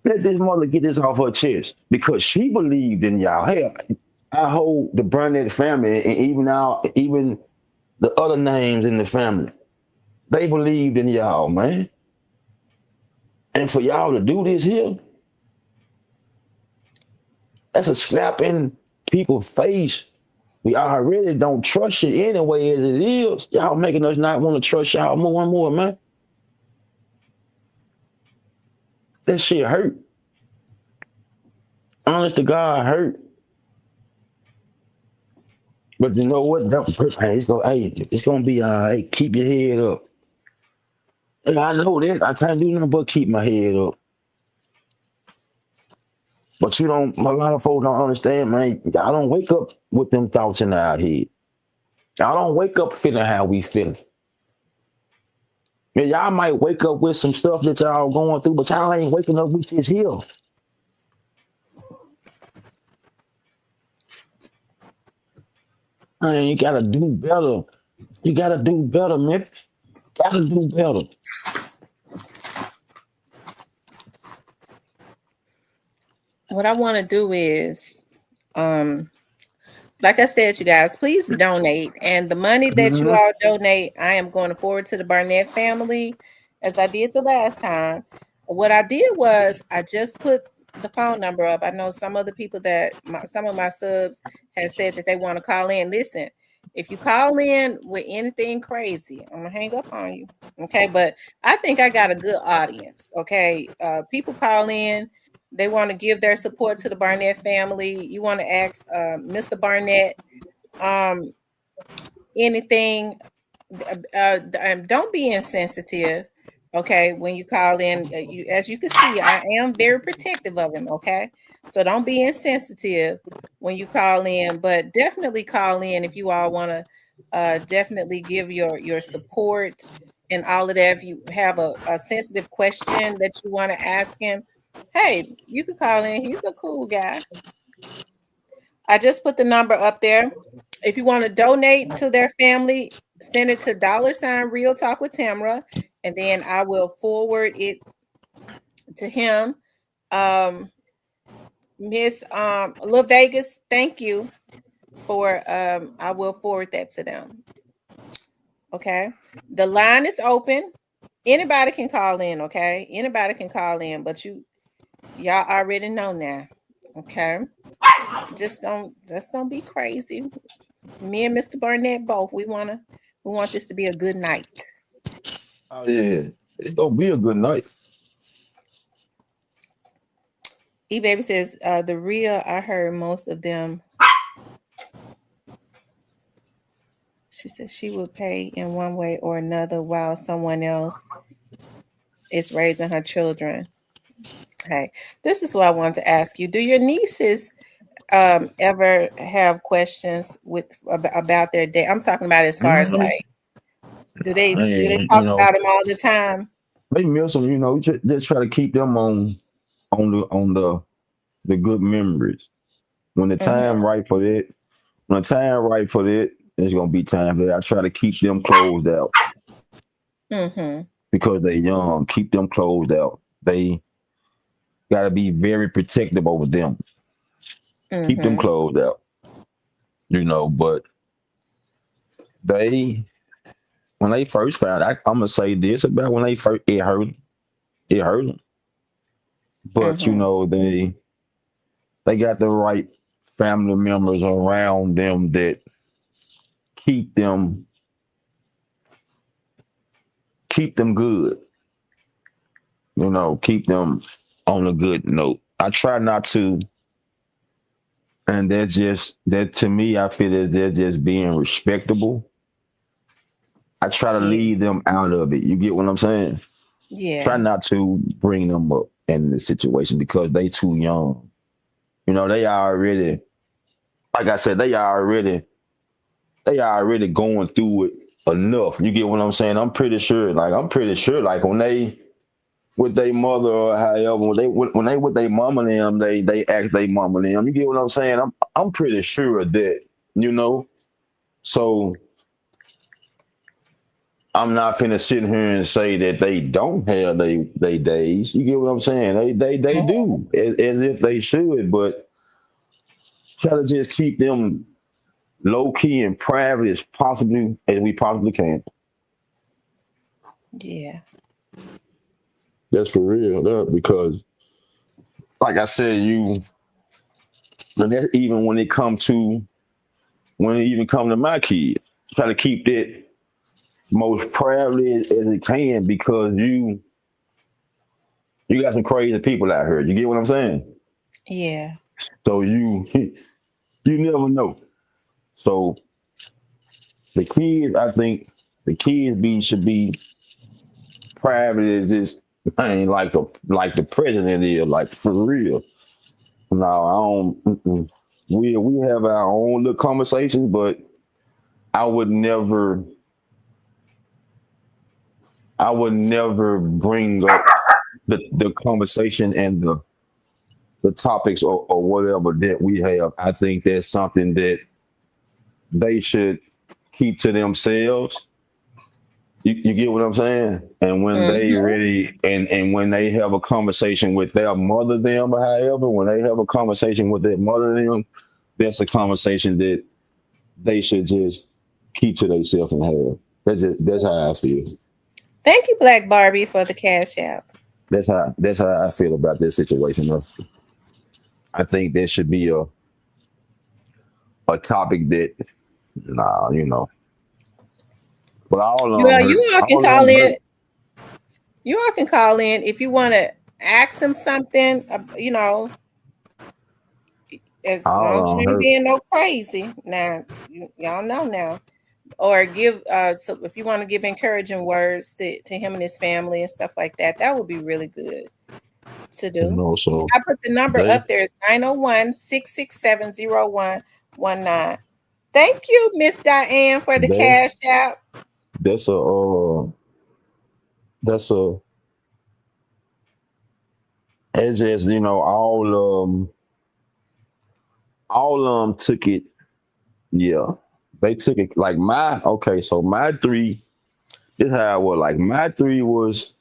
Let this mother get this off her chest because she believed in y'all. Hey, I hold the Barnett family and even the other names in the family. They believed in y'all, man. And for y'all to do this here, that's a slap in people's face. We already don't trust you anyway as it is. Y'all making us not want to trust y'all more and more, man. That shit hurt. Honest to God, hurt. But you know what? It's gonna be all right. Keep your head up. And I know that. I can't do nothing but keep my head up. But a lot of folks don't understand, man. I don't wake up with them thoughts in our head. I don't wake up feeling how we feel. And y'all might wake up with some stuff that y'all going through, but y'all ain't waking up with this here. Man, you gotta do better. You gotta do better, man. Gotta do better. What I want to do is, like I said, you guys, please donate. And the money that you all donate, I am going to forward to the Barnett family, as I did the last time. What I did was I just put the phone number up. I know some other people some of my subs have said that they want to call in. Listen, if you call in with anything crazy, I'm gonna hang up on you. Okay, but I think I got a good audience. Okay, people call in They want to give their support to the Barnett family. You want to ask Mr. Barnett um, anything. Don't be insensitive. Okay, when you call in, as you can see, I am very protective of him. Okay, so don't be insensitive when you call in, but definitely call in if you all want to. Definitely give your support and all of that. If you have a sensitive question that you want to ask him, hey, you can call in. He's a cool guy. I just put the number up there. If you want to donate to their family, send it to $Real Talk with Tamra, and then I will forward it to him. Miss Lil Vegas, thank you for I will forward that to them. Okay. The line is open. Anybody can call in, okay? Anybody can call in, but y'all already know now. Okay. Just don't be crazy. Me and Mr. Barnett both. We want this to be a good night. Oh yeah, it's gonna be a good night. E-Baby says, the real, I heard most of them. She says she would pay in one way or another while someone else is raising her children. Hey, this is what I wanted to ask you. Do your nieces ever have questions about their day? I'm talking about as far as Mhm. like, do they And talk about them all the time? they miss them. Just try to keep them on the good memories. When the Mm-hmm. time right for it, when the time right for it, there's gonna be time for that. I try to keep them closed out Mm-hmm. because they're young. Keep them closed out. They gotta be very protective over them. Keep them Mm-hmm. closed out. But they when they first found, I'm gonna say this about when they first, it hurt them. But Mm-hmm. they got the right family members around them that keep them keep them good. Keep them on a good note. I try not to, and that's just that to me. I feel that they're just being respectable. I try to Yeah. leave them out of it. You get what I'm saying? Try Yeah. not to bring them up in the situation because they too young. They already, like I said, they already going through it enough. You get what I'm saying? I'm pretty sure, like when they with their mother or however, when they with their mama and them, they ask their mama and them. You get what I'm saying? I'm pretty sure of that, you know. So I'm not finna sit here and say that they don't have they days. You get what I'm saying? They do as if they should, but try to just keep them low key and private as we possibly can. Yeah. That's for real, because like I said, and that's even when it even come to my kids, try to keep that most proudly as it can because you got some crazy people out here. You get what I'm saying? Yeah. So you never know. So the kids, I think the kids should be private as this thing like the president is, like for real. No, I don't. We have our own little conversations, but I would never I would never bring up the conversation and the topics or whatever that we have. I think that's something that they should keep to themselves. You get what I'm saying? And when they Mm-hmm. ready and when they have a conversation with their mother them or however, when they have a conversation with their mother them, that's a conversation that they should just keep to themselves and have. That's how I feel. Thank you, Black Barbie, for the cash app. That's how I feel about this situation. Though. I think there should be a topic that but all of them Well, hurt. you all can All of call them in. hurt. You all can call in if you want to Ask him something, as long as All you ain't hurt. being no crazy. Now, y'all know now. Or give, so if you want to give encouraging words to him and his family and stuff like that, that would be really good to You do. know, so I put the number they up there. It's 901-667-0119. Thank you, Miss Diane, for the they cash out. that's a that's a it's just, all of them took it. Yeah, they took it like my okay. So my three, this is how it was. Like my three was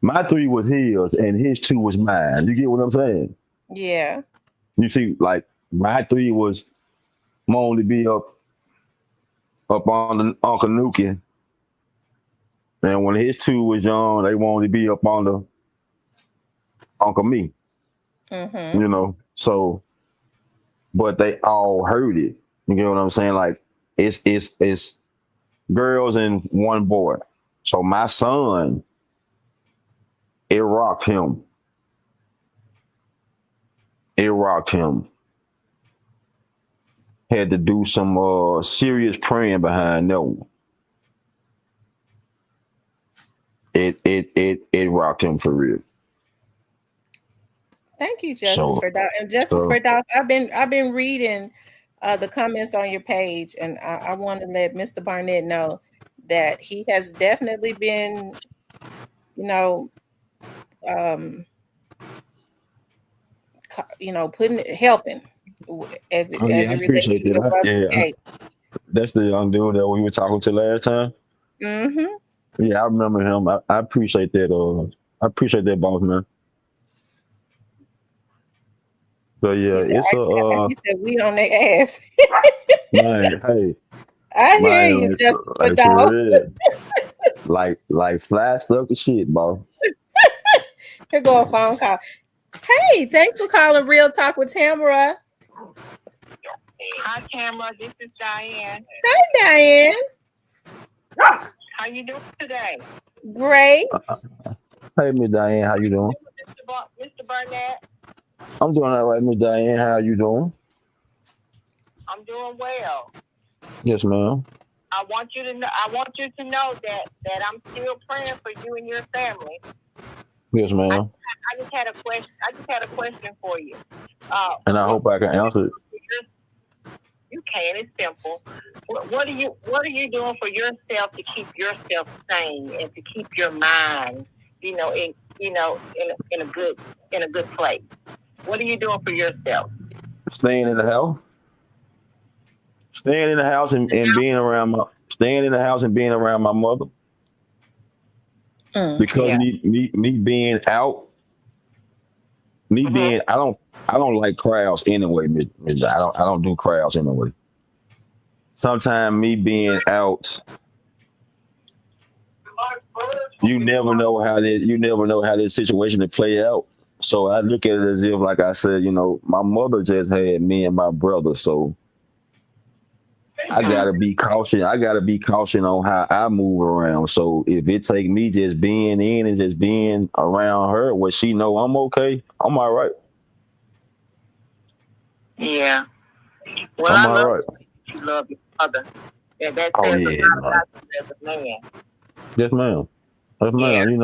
his, and his two was mine. You get what I'm saying? Yeah. You see, like my three was wanting to be up on the Uncle Nuki, and when his two was young, they wanted to be up on the Uncle Me. Mm-hmm. So but they all heard it. You get what I'm saying? Like it's girls and one boy. So my son, it rocked him. It rocked him. Had to do some serious praying behind that one. It rocked him for real. Thank you, Justice So for Dolph. And Justice for so Dolph, I've been reading the comments on your page, and I want to let Mr. Barnett know that he has definitely been, you know, um, putting helping oh as yeah, I it relates appreciate to your that. brother's Yeah, case. that's the young dude that we were talking to last time. Mm-hmm. Yeah, I remember him. I appreciate that. I appreciate that, boss man. So yeah, He said, it's a he said, we on their ass. man. Hey, I hear man, you, Justice for like for Dolph. real. Like fly stuff the shit, bro. Here go a phone call. Hey, thanks for calling Real Talk with Tamara. Hi, Tamara. This is Diane. Hey, Diane. How you doing today? Great. Hey, Miss Diane, how you doing? Mr. Barnett, I'm doing all right, Miss Diane. How you doing? I'm doing well. Yes, ma'am. I want you to know. I want you to know that I'm still praying for you and your family. Yes, I, ma'am. I just had a question. I just had a question for you. And I What hope I can answer it. you can. It's simple. What are you doing for yourself to keep yourself sane and to keep your mind, in a good place? What are you doing for yourself? Staying in the house. Staying in the house and being around my staying in the house and being around my mother. Because Yeah. me being out, me Mm-hmm. being I don't like crowds anyway, I don't do crowds anyway. Sometimes me being out, you never know how this situation to play out. So I look at it as if, like I said, my mother just had me and my brother, so I gotta be cautious. I gotta be cautious on how I move around. So if it take me just being in and just being around her, where she know I'm okay, I'm all right. Yeah. Well, I'm I all love right. you love your mother. Yeah, that Oh says a yeah, lot man. about you as a man. Yes, ma'am. Yes, Yeah. ma'am.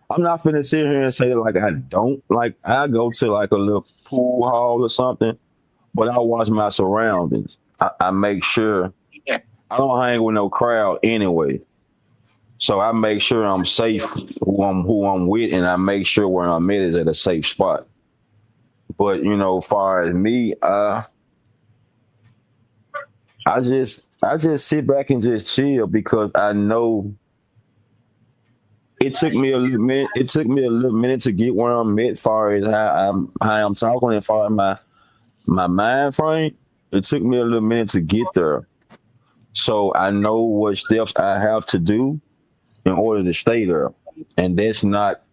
I'm not finna sit here and say like I don't like. I go to like a little pool hall or something, but I watch my surroundings. I make sure Yeah. I don't hang with no crowd anyway. So I make sure I'm safe who I'm with, and I make sure where I'm at is at a safe spot. But far as me, I just sit back and just chill because I know it took me a little minute. It took me a little minute to get where I'm at, far as how I'm talking, and far as my mind frame. It took me a little minute to get there, so I know what steps I have to do in order to stay there, and that's not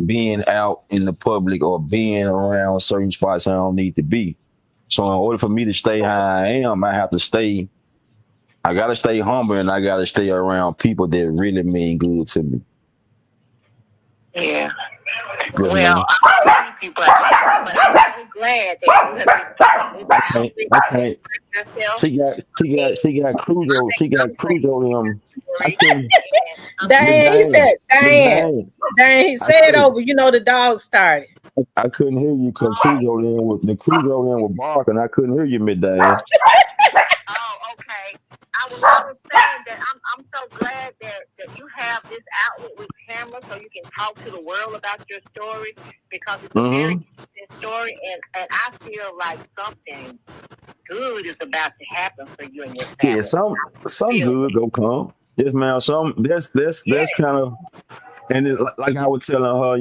being out in the public or being around certain spots I don't need to be. So in order for me to stay how I am, I gotta stay humble and I gotta stay around people that really mean good to me. Yeah. Yes, Well, ma'am. I don't keep you, but I'm so glad that you have been I out can't. there I can't. yourself. She got Cruzo. She got Cruzo. I Story. couldn't. Miss Diane, he Diane. said, Miss Diane, Diane. Diane, he I said couldn't. over. You know the dog started. I couldn't hear you because Cruzo then was barking. I couldn't hear you, Miss Diane. Oh, okay. I was saying that I'm so glad that you have this outlet with camera so you can talk to the world about your story because it's a very Mm-hmm. interesting story and I feel like something good is about to happen for you and your Yeah, family. some Feel good go come. Yes, ma'am. Some that's it. kind of and like I was telling her,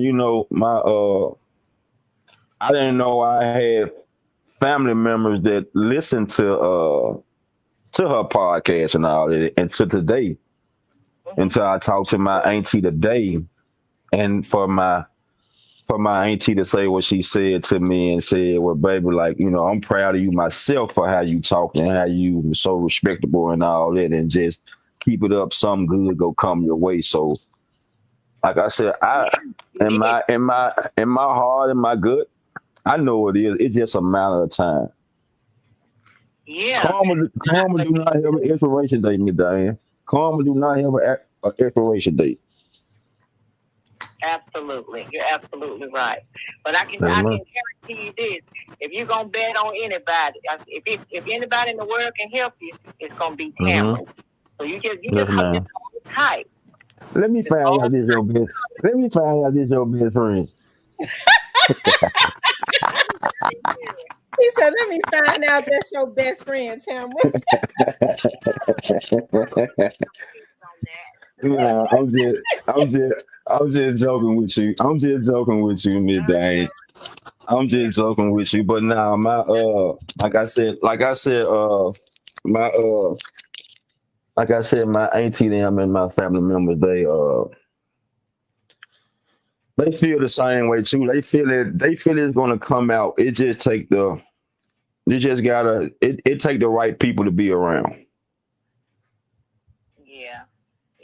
my I didn't know I had family members that listen to her podcast and all that until today. Until I talked to my auntie today, and for my auntie to say what she said to me and said, well, baby, like, I'm proud of you myself for how you talk and how you so respectable and all that, and just keep it up. Some good go come your way. So, like I said, in my heart, in my gut, I know it is. It's just a matter of time. Yeah. Karma do not have an expiration date, Miss Diane. Karma do not have an expiration date. Absolutely. You're absolutely right. But I can Yes, ma'am. guarantee you this. If you're gonna bet on anybody, if anybody in the world can help you, it's gonna be Tamara. Mm-hmm. So you Yes, just hold ma'am. it tight. Let me Just find hold out this your best. Let me find out this your best friend. He said, "Let me find out that's your best friend, Tamara." Nah, I'm just joking with you. I'm just joking with you, Miss Dane. I'm just joking with you. But now my like I said, my auntie them and my family members, they feel the same way too. They feel it's gonna come out. It just take the you just gotta it take the right people to be around. Yeah.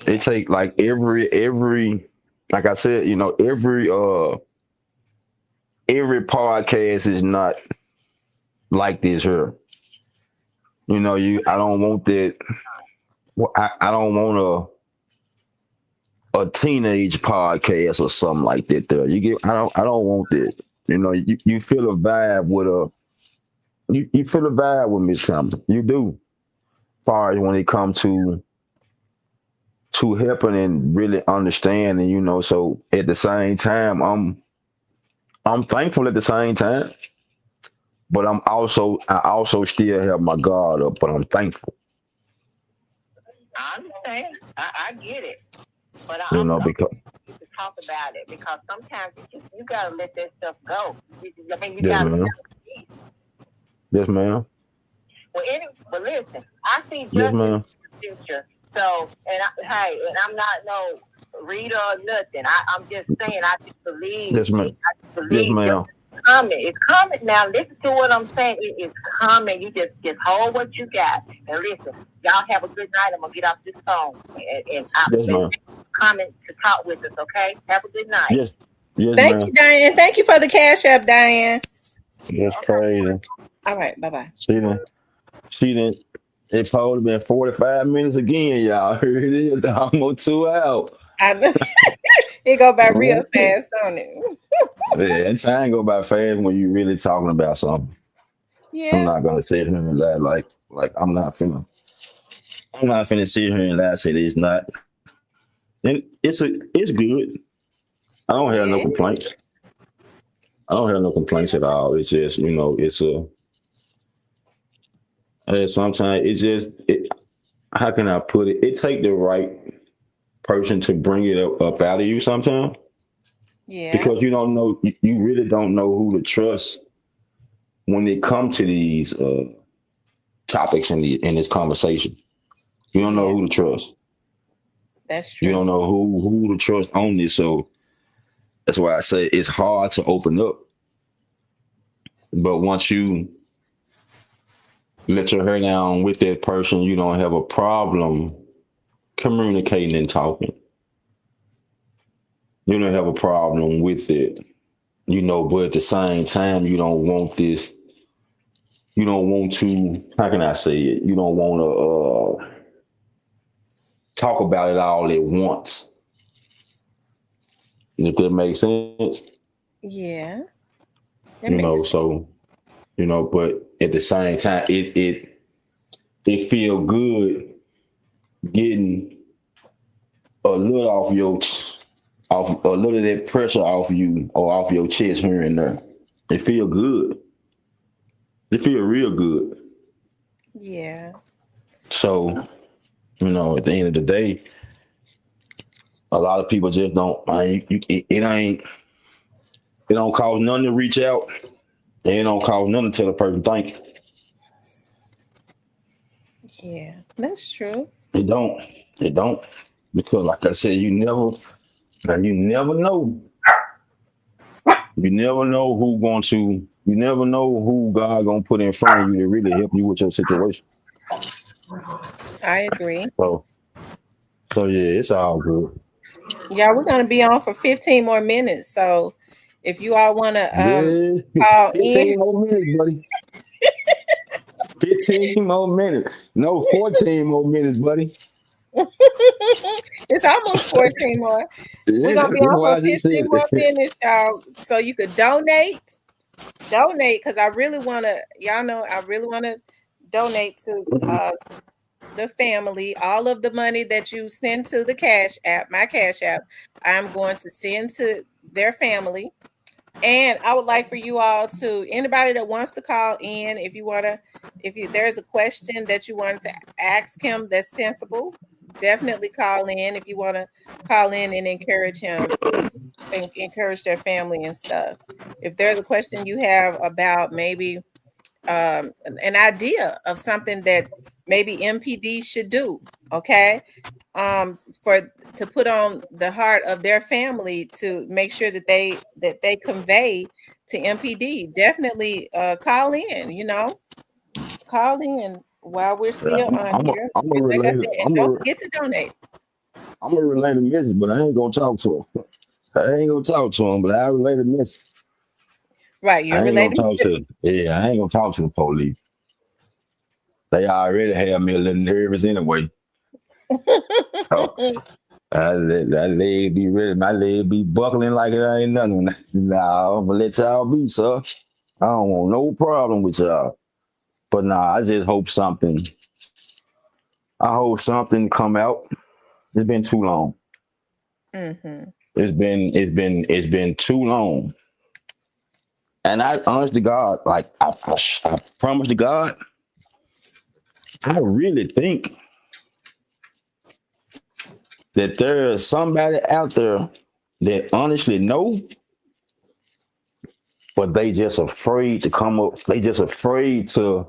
It take like every like I said, every podcast is not like this here. I don't want that. I don't want a teenage podcast or something like that. There, you get. I don't want that. You feel a vibe with you feel a vibe with Miss Thompson. You do. As far as when it comes to helping and really understanding, So at the same time, I'm thankful at the same time, but I also still have my guard up, but I'm thankful. I understand. I get it. But I'm Because to talk about it because sometimes you gotta let that stuff go. I mean, you yes, gotta ma'am. release. Yes, ma'am. Well, listen, I see Yes, justice ma'am. in the future. So, and I'm not no reader or nothing. I'm just saying, I just believe. Yes, ma'am. I just Yes, believe ma'am. it's coming. It's coming now. Listen to what I'm saying. It is coming. You just hold what you got and listen. Y'all have a good night. I'm gonna get off this phone and Yes, ma'am. comment to talk with us. Okay. Have a good night. Yes. Yes, Thank ma'am. you, Diane. Thank you for the cash app, Diane. That's crazy. All right, bye-bye. She didn't. It probably been 45 minutes again, y'all. Here it is, almost 2 hours. I know. It go by real fast, don't it? Yeah, and time go by fast when you really talking about something. I'm Yeah. not gonna sit here and lie like I'm not finna sit here and lie and say that it's not. And it's good. I don't have no Yeah. complaints. I don't have no complaints at all. It's just, sometimes it's just how can I put it? It take the right person to bring it up out of you sometimes. Yeah. Because you don't know, you really don't know who to trust when it comes to these topics in this conversation. You don't know who to trust. That's true. You don't know who to trust on this. So that's why I say it's hard to open up. But once you let your hair down with that person, you don't have a problem communicating and talking. You don't have a problem with it, but at the same time, you don't want this. You don't want to. How can I say it? You don't want to talk about it all at once. If that makes sense, Yeah, that you know. makes sense. So but at the same time, it feel good getting a little off a little of that pressure off you or off your chest here and there. It feel good. It feel real good. Yeah. So, at the end of the day, a lot of people just don't. It don't cost nothing to reach out, and it don't cost nothing to tell a person thank you. Yeah, that's true. It don't. It don't. Because, like I said, you never know. You never know who going to. You never know who God gonna put in front of you to really help you with your situation. I agree. So, yeah, it's all good. Yeah, we're gonna be on for 15 more minutes. So if you all wanna Yeah, call in, 15 more minutes, buddy. 15 more minutes. No, 14 more minutes, buddy. it's almost 14 more. We're Yeah, gonna be that's on why for I just 15 said more it. minutes, y'all. So you could donate. Donate because I really wanna, y'all know I really wanna donate to the family. All of the money that you send to the Cash App, my Cash App, I'm going to send to their family. And I would like for you all to anybody that wants to call in, if there's a question that you want to ask him that's sensible, definitely call in if you want to call in and encourage him and encourage their family and stuff. If there's a question you have about maybe an idea of something that maybe MPD should do, okay? For to put on the heart of their family to make sure that they convey to MPD. Definitely call in, call in while we're still on here. I'm a And like I related. said, and don't forget to donate. I'm a related message, but I ain't gonna talk to him. I ain't gonna talk to him, but I relate a message. Right, you're I ain't gonna related. talk to. Yeah, I ain't gonna talk to the police. They already have me a little nervous anyway. So that leg be ready. My leg be buckling like it ain't nothing. Nah, I'm gonna let y'all be, sir. I don't want no problem with y'all. But nah, I just hope something. I hope something come out. It's been too long. Mm-hmm. It's been too long. And I, honest to God, like I promise to God, I really think that there is somebody out there that honestly know, but they just afraid to come up. They just afraid to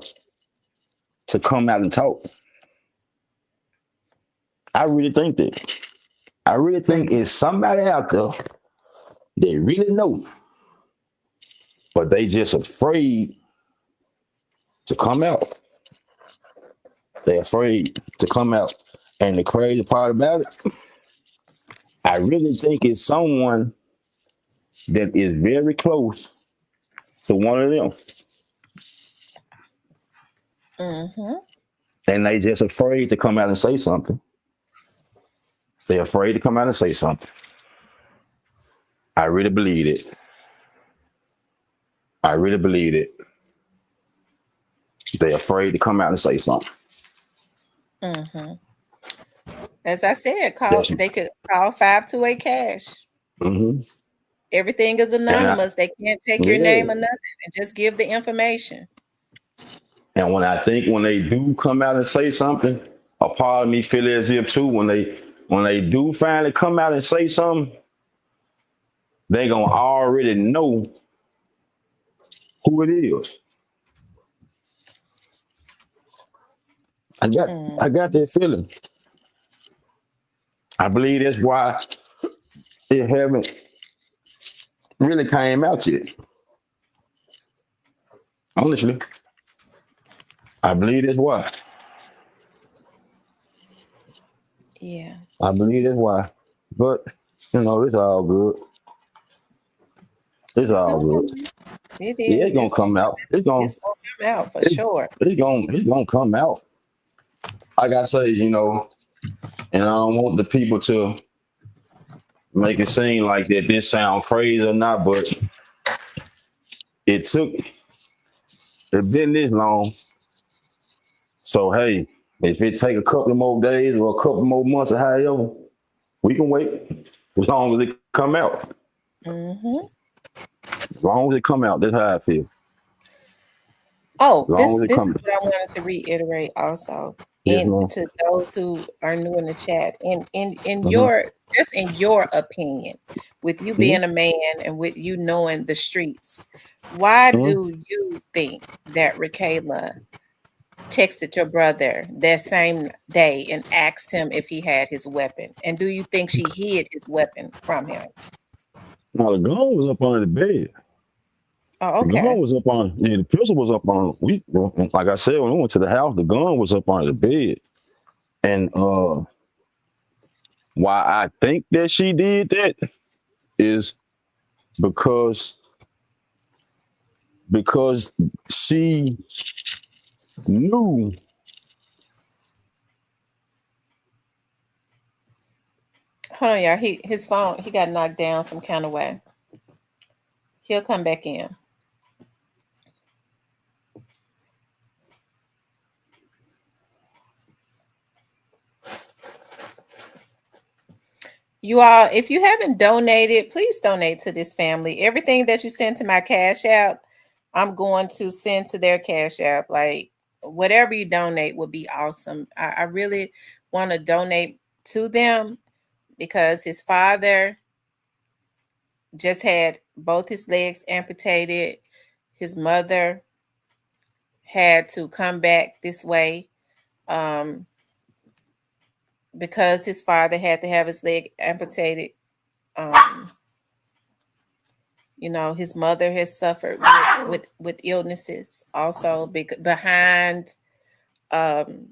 come out and talk. I really think that. I really think it's somebody out there that really know, but they just afraid to come out. They're afraid to come out. And the crazy part about it, I really think it's someone that is very close to one of them. Mm-hmm. And they just afraid to come out and say something. They're afraid to come out and say something. I really believe it. I really believe it. They're afraid to come out and say something. Mm-hmm. As I said, That's, they could call 528 cash. mm-hmm. Everything is And I, anonymous. They can't take your yeah. name or nothing and just give the information. And when they do come out and say something, a part of me feel as if too, when they do finally come out and say something, they gonna already know who it is. I got that feeling. I believe that's why it haven't really came out yet. Honestly, I believe that's why. Yeah. I believe that's why. But It's all good. It's It's all gonna come good. out. It Yeah, is. it's gonna come out. It's gonna come out for It's, sure. it's gonna come out. Like I say, and I don't want the people to make it seem like that this sound crazy or not, but it took it been this long. So hey, if it take a couple of more days or a couple more months or however, we can wait as long as it come out. Hmm. As long as it come out, that's how I feel. Oh, As long as it this come is out. what I wanted to reiterate also, Yes, in ma'am. to those who are new in the chat. In Mm-hmm. your just in your opinion, with you Mm-hmm. being a man and with you knowing the streets, why Mm-hmm. do you think that Rakayla texted your brother that same day and asked him if he had his weapon? And do you think she hid his weapon from him? Now the gun was up under the bed. Oh, The gun okay. was up on. Yeah, the pistol was up on. Like I said, when we went to the house, the gun was up under the bed. And why I think that she did that is because because she knew. Hold on, y'all. His phone, he got knocked down some kind of way. He'll come back in. You all, if you haven't donated, please donate to this family. Everything that you send to my Cash App, I'm going to send to their Cash App. Like whatever you donate would be awesome. I really want to donate to them because his father just had both his legs amputated. His mother had to come back this way um, because his father had to have his leg amputated. Um, his mother has suffered with illnesses also behind um,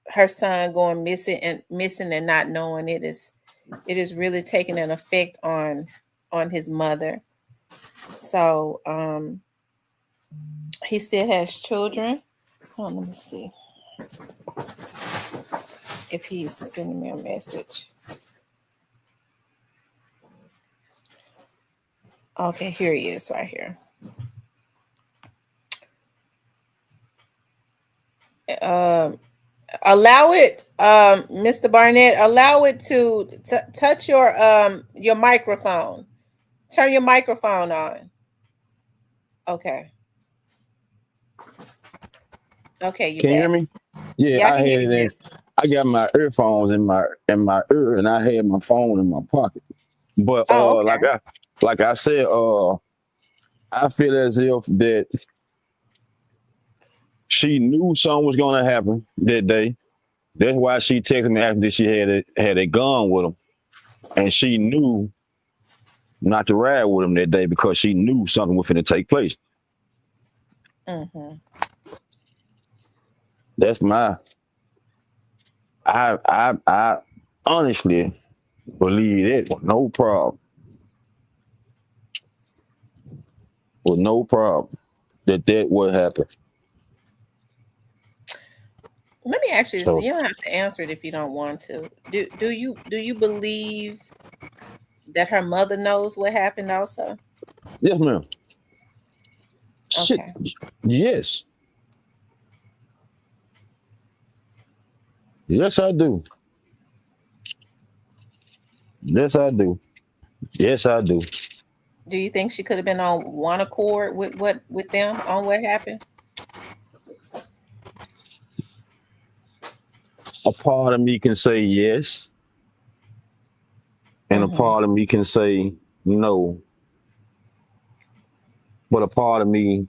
her son going missing and not knowing. It is really taking an effect on his mother. So he still has children. Hold on, let me see if he's sending me a message. Okay, here he is right here. Um, allow it, Mr. Barnett. Allow it to touch your microphone. Turn your microphone on. Okay. Okay, you Can you hear back. me? Yeah, Yeah, I I can had hear it you now. in. I got my earphones in my ear, and I had my phone in my pocket. But Oh, like I said, I feel as if that she knew something was gonna happen that day. That's why she texted me after she had a gun with him, and she knew not to ride with him that day because she knew something was going to take place. okay. Hmm. That's my. I honestly believe it with no problem. With no problem that would happen. Let me ask you this. So You don't have to answer it if you don't want to. Do you believe that her mother knows what happened also? yes, ma'am. Shit. Okay. Yes. Yes, I do. Yes, I do. Yes, I do. Do you think she could have been on one accord with them on what happened? A part of me can say yes, and a Mm-hmm. part of me can say no. But a part of me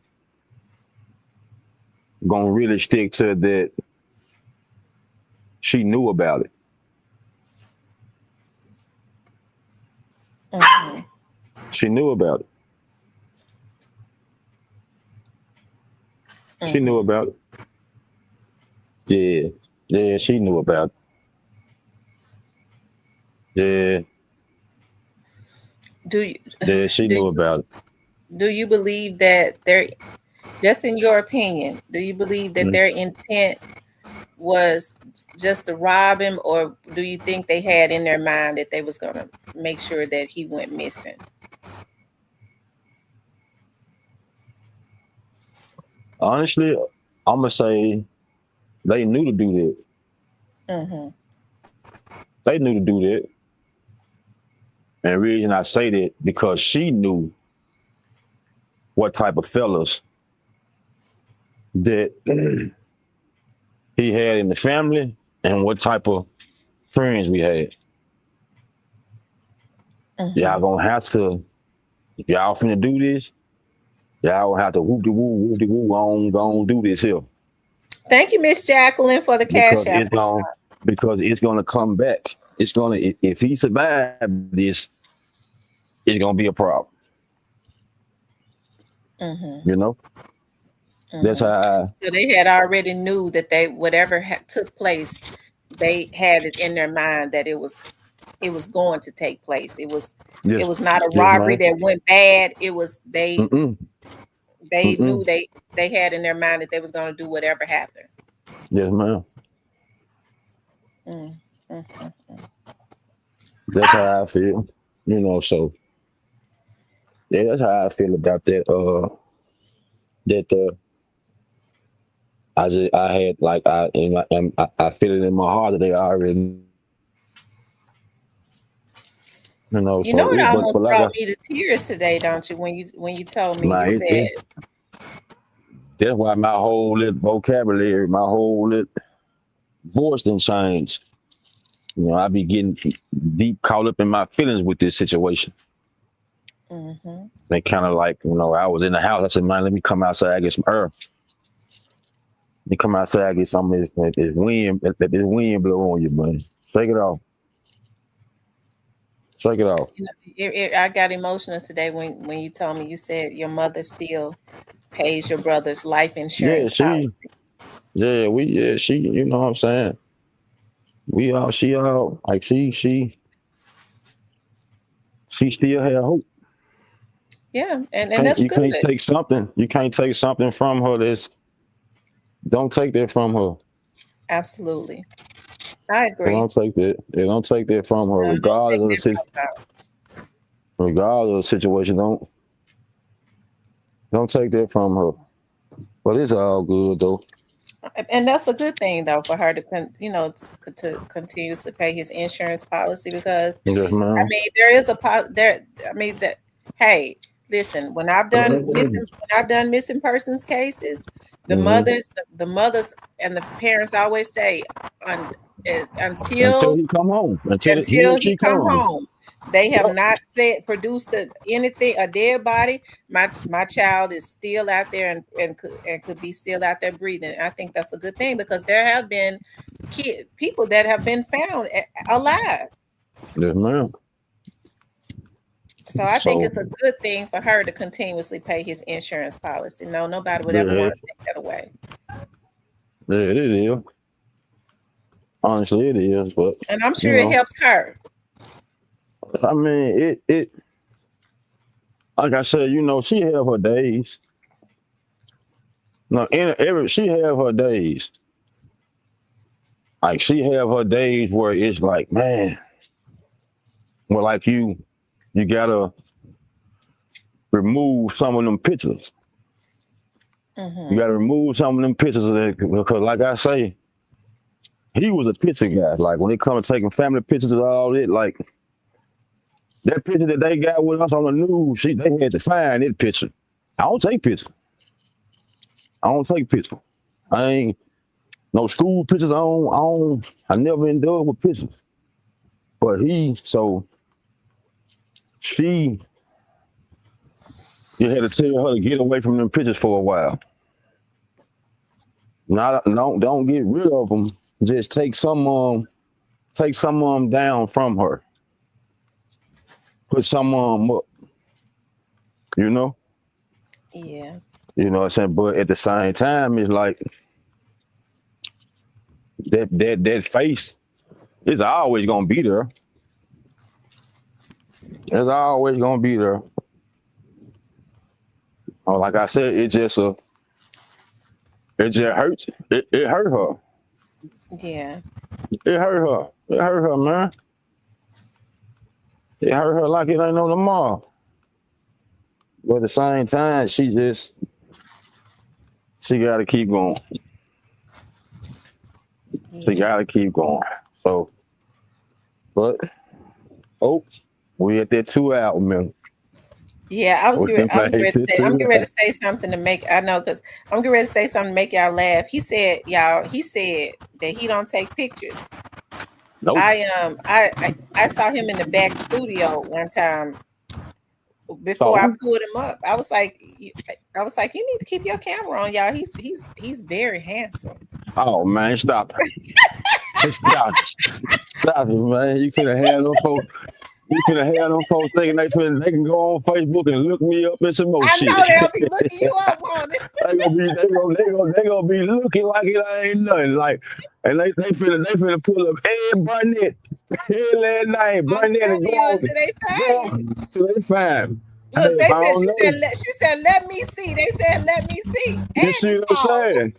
gonna really stick to that she knew about it. Mm-hmm. She knew about it. She knew Mm-hmm. about it. Yeah. Yeah, she knew about it. Yeah. Do you Yeah, she do knew you about it. do you believe that they're just in your opinion? Do you believe that Mm. their intent was just to rob him, or do you think they had in their mind that they was gonna make sure that he went missing? Honestly, I'm gonna say they knew to do that. Mm-hmm. They knew to do that. And the reason I say that because she knew what type of fellas that he had in the family and what type of friends we had. Mm-hmm. Y'all gonna have to, if y'all finna do this, y'all gonna have to whoop de woo on do this here. Thank you, Miss Jacqueline, for the cash Because app. it's gonna come back. It's gonna if he survived this, it's gonna be a problem. Mm-hmm. You know? That's Mm-hmm. how So they had already knew that they whatever took place, they had it in their mind that it was going to take place. It yes, was not a yes, robbery man. that went bad. It was they Mm-mm. they knew Mm-mm. they had in their mind that they was going to do whatever happened. Yes, man. Mm, mm, mm, mm. That's how I feel. So yeah, that's how I feel about that. That I had like I feel it in my heart that they already You So know, it but almost like brought me to tears today, don't you? When you told me, you said, it's that's why my whole little vocabulary, my whole little voice didn't change. I be getting deep caught up in my feelings with this situation. mm-hmm, They kind of like, I was in the house. I said, man, let me come outside, get some air. Let me come outside, get some of this wind, let this wind blow on you, man. Shake it off. Shake it off. I got emotional today when you told me you said your mother still pays your brother's life Yeah, insurance policy. she, you know what I'm saying? She all, like, she still had hope. Yeah, and that's good. You can't take something from her don't take that from her. Absolutely, I They agree. don't take that. They don't take that from her, No, don't take that regardless of the situation. Don't take that from her. But it's all good though. from out. And that's a good thing though for her to to continuously pay his insurance policy because Yes, I ma'am. mean there is a there. I mean that. Hey, listen. When I've done missing persons cases, the Hmm. mothers, the mothers and the parents always say, un, Until until he come home. He or until he she come comes. home, they have Yep. not produced anything, a dead body. My child is still out there and could be still out there breathing. I think that's a good thing because there have been people that have been found alive. Yes, ma'am. So I think So it's a good thing for her to continuously pay his insurance policy. No, nobody would ever yeah, want to take that away. yeah, it is. Honestly, it is. But And I'm you sure it know, helps her. I mean, it like I said, she have her days. No, she have her days. Like she have her days where it's like, man, well, like you gotta remove some of them pictures. You Hmm. gotta remove some of them pictures of that because, like I say, he was a picture guy. Like when it comes to taking family pictures and all that, like that picture that they got with us on the news, they had to find that picture. I don't take pictures. I don't take pictures. I ain't no school pictures. I never endured with pictures. But she, you had to tell her to get away from them pictures for a while. Not, don't get rid of them. Just take some of them down from her. Put some of them up. You know, Yeah. what I'm saying. But at the same time, it's like that face is always gonna be there. It's always gonna be there. Oh, like I said, it just hurts. It hurt her. Yeah. It hurt her. It hurt her, man. It hurt her like it ain't no tomorrow. But at the same time, she gotta keep going. She gotta keep going. So, but we at that 2 hour, man. Yeah, I was getting ready to say. I'm getting ready to say something to make. I know because I'm getting ready to say something to make y'all laugh. He said that he don't take pictures. Nope. I saw him in the back studio one time before I pulled him up. I was like, you need to keep your camera on, y'all. He's very handsome. Oh man, stop it. Stop it, man. You could have had them folks. You could have had them folks thinking they can go on Facebook and look me up and some more shit. I know they'll be looking you up on it. they gonna be looking like it ain't nothing. Like, and they finna pull up Barnett. That name, Barnett and go till they find. Look, she said, let me see. They said, let me see. You see what I'm saying?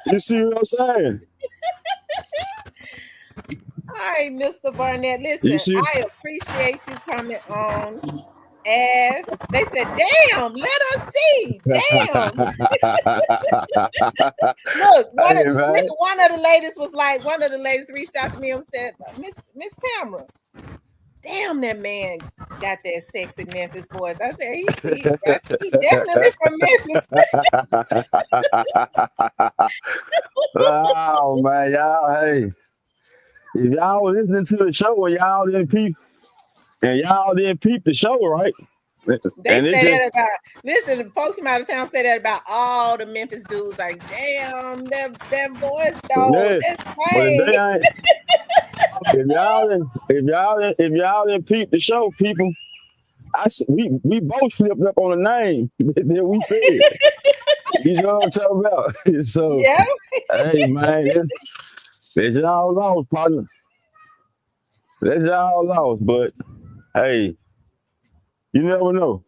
You see what I'm saying? All right, Mr. Barnett. Listen, I appreciate you coming on. As they said, damn, let us see. Damn. Look, one of the ladies reached out to me and said, Miss Tamara, damn, that man got that sexy Memphis voice. I said, he definitely from Memphis. Oh man, y'all, hey. If y'all was listening to the show and y'all didn't peep the show, right? They say that about, listen, folks from out of town say that about all the Memphis dudes. Like, damn, that voice though. Yeah. If y'all didn't peep the show, people, we both flipped up on the name that we said. You know what I'm talking about? So, yeah. Hey man, that's y'all lost, partner. That's y'all lost, but hey, you never know.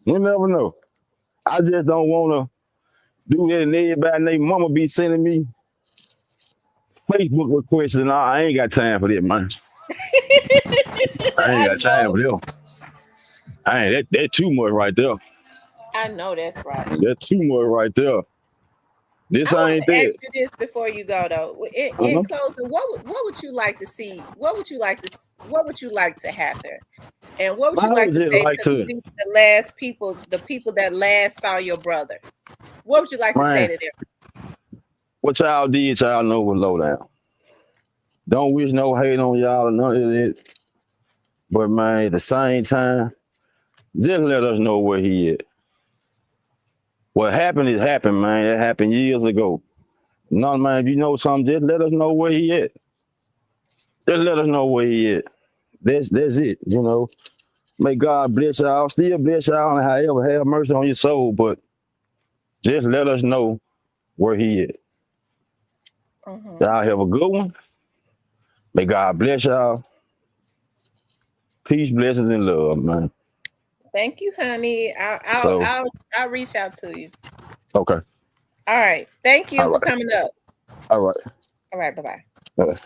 You never know. I just don't want to do that, and everybody and their mama be sending me Facebook requests, and I ain't got time for that, man. I ain't got time for them. That too much right there. I know that's right. That's too much right there. This I ain't want to that. ask you this before you go though. In closing, what would you like to see? What would you like to happen? And what would you like to say to the last people, the people that last saw your brother? What would you like to say to them? What y'all did, y'all know was low down. Don't wish no hate on y'all or none of that. But man, at the same time, just let us know where he is. What happened is happened, man. It happened years ago. No, man, if you know something, just let us know where he at. Just let us know where he at. That's it, you know. May God bless y'all, still bless y'all, and however, have mercy on your soul, but just let us know where he is. Y'all have a good one. May God bless y'all. Peace, blessings, and love, man. Thank you, honey. I'll reach out to you. Okay. All right. Thank you for coming up. All right. All right. Bye-bye. Bye.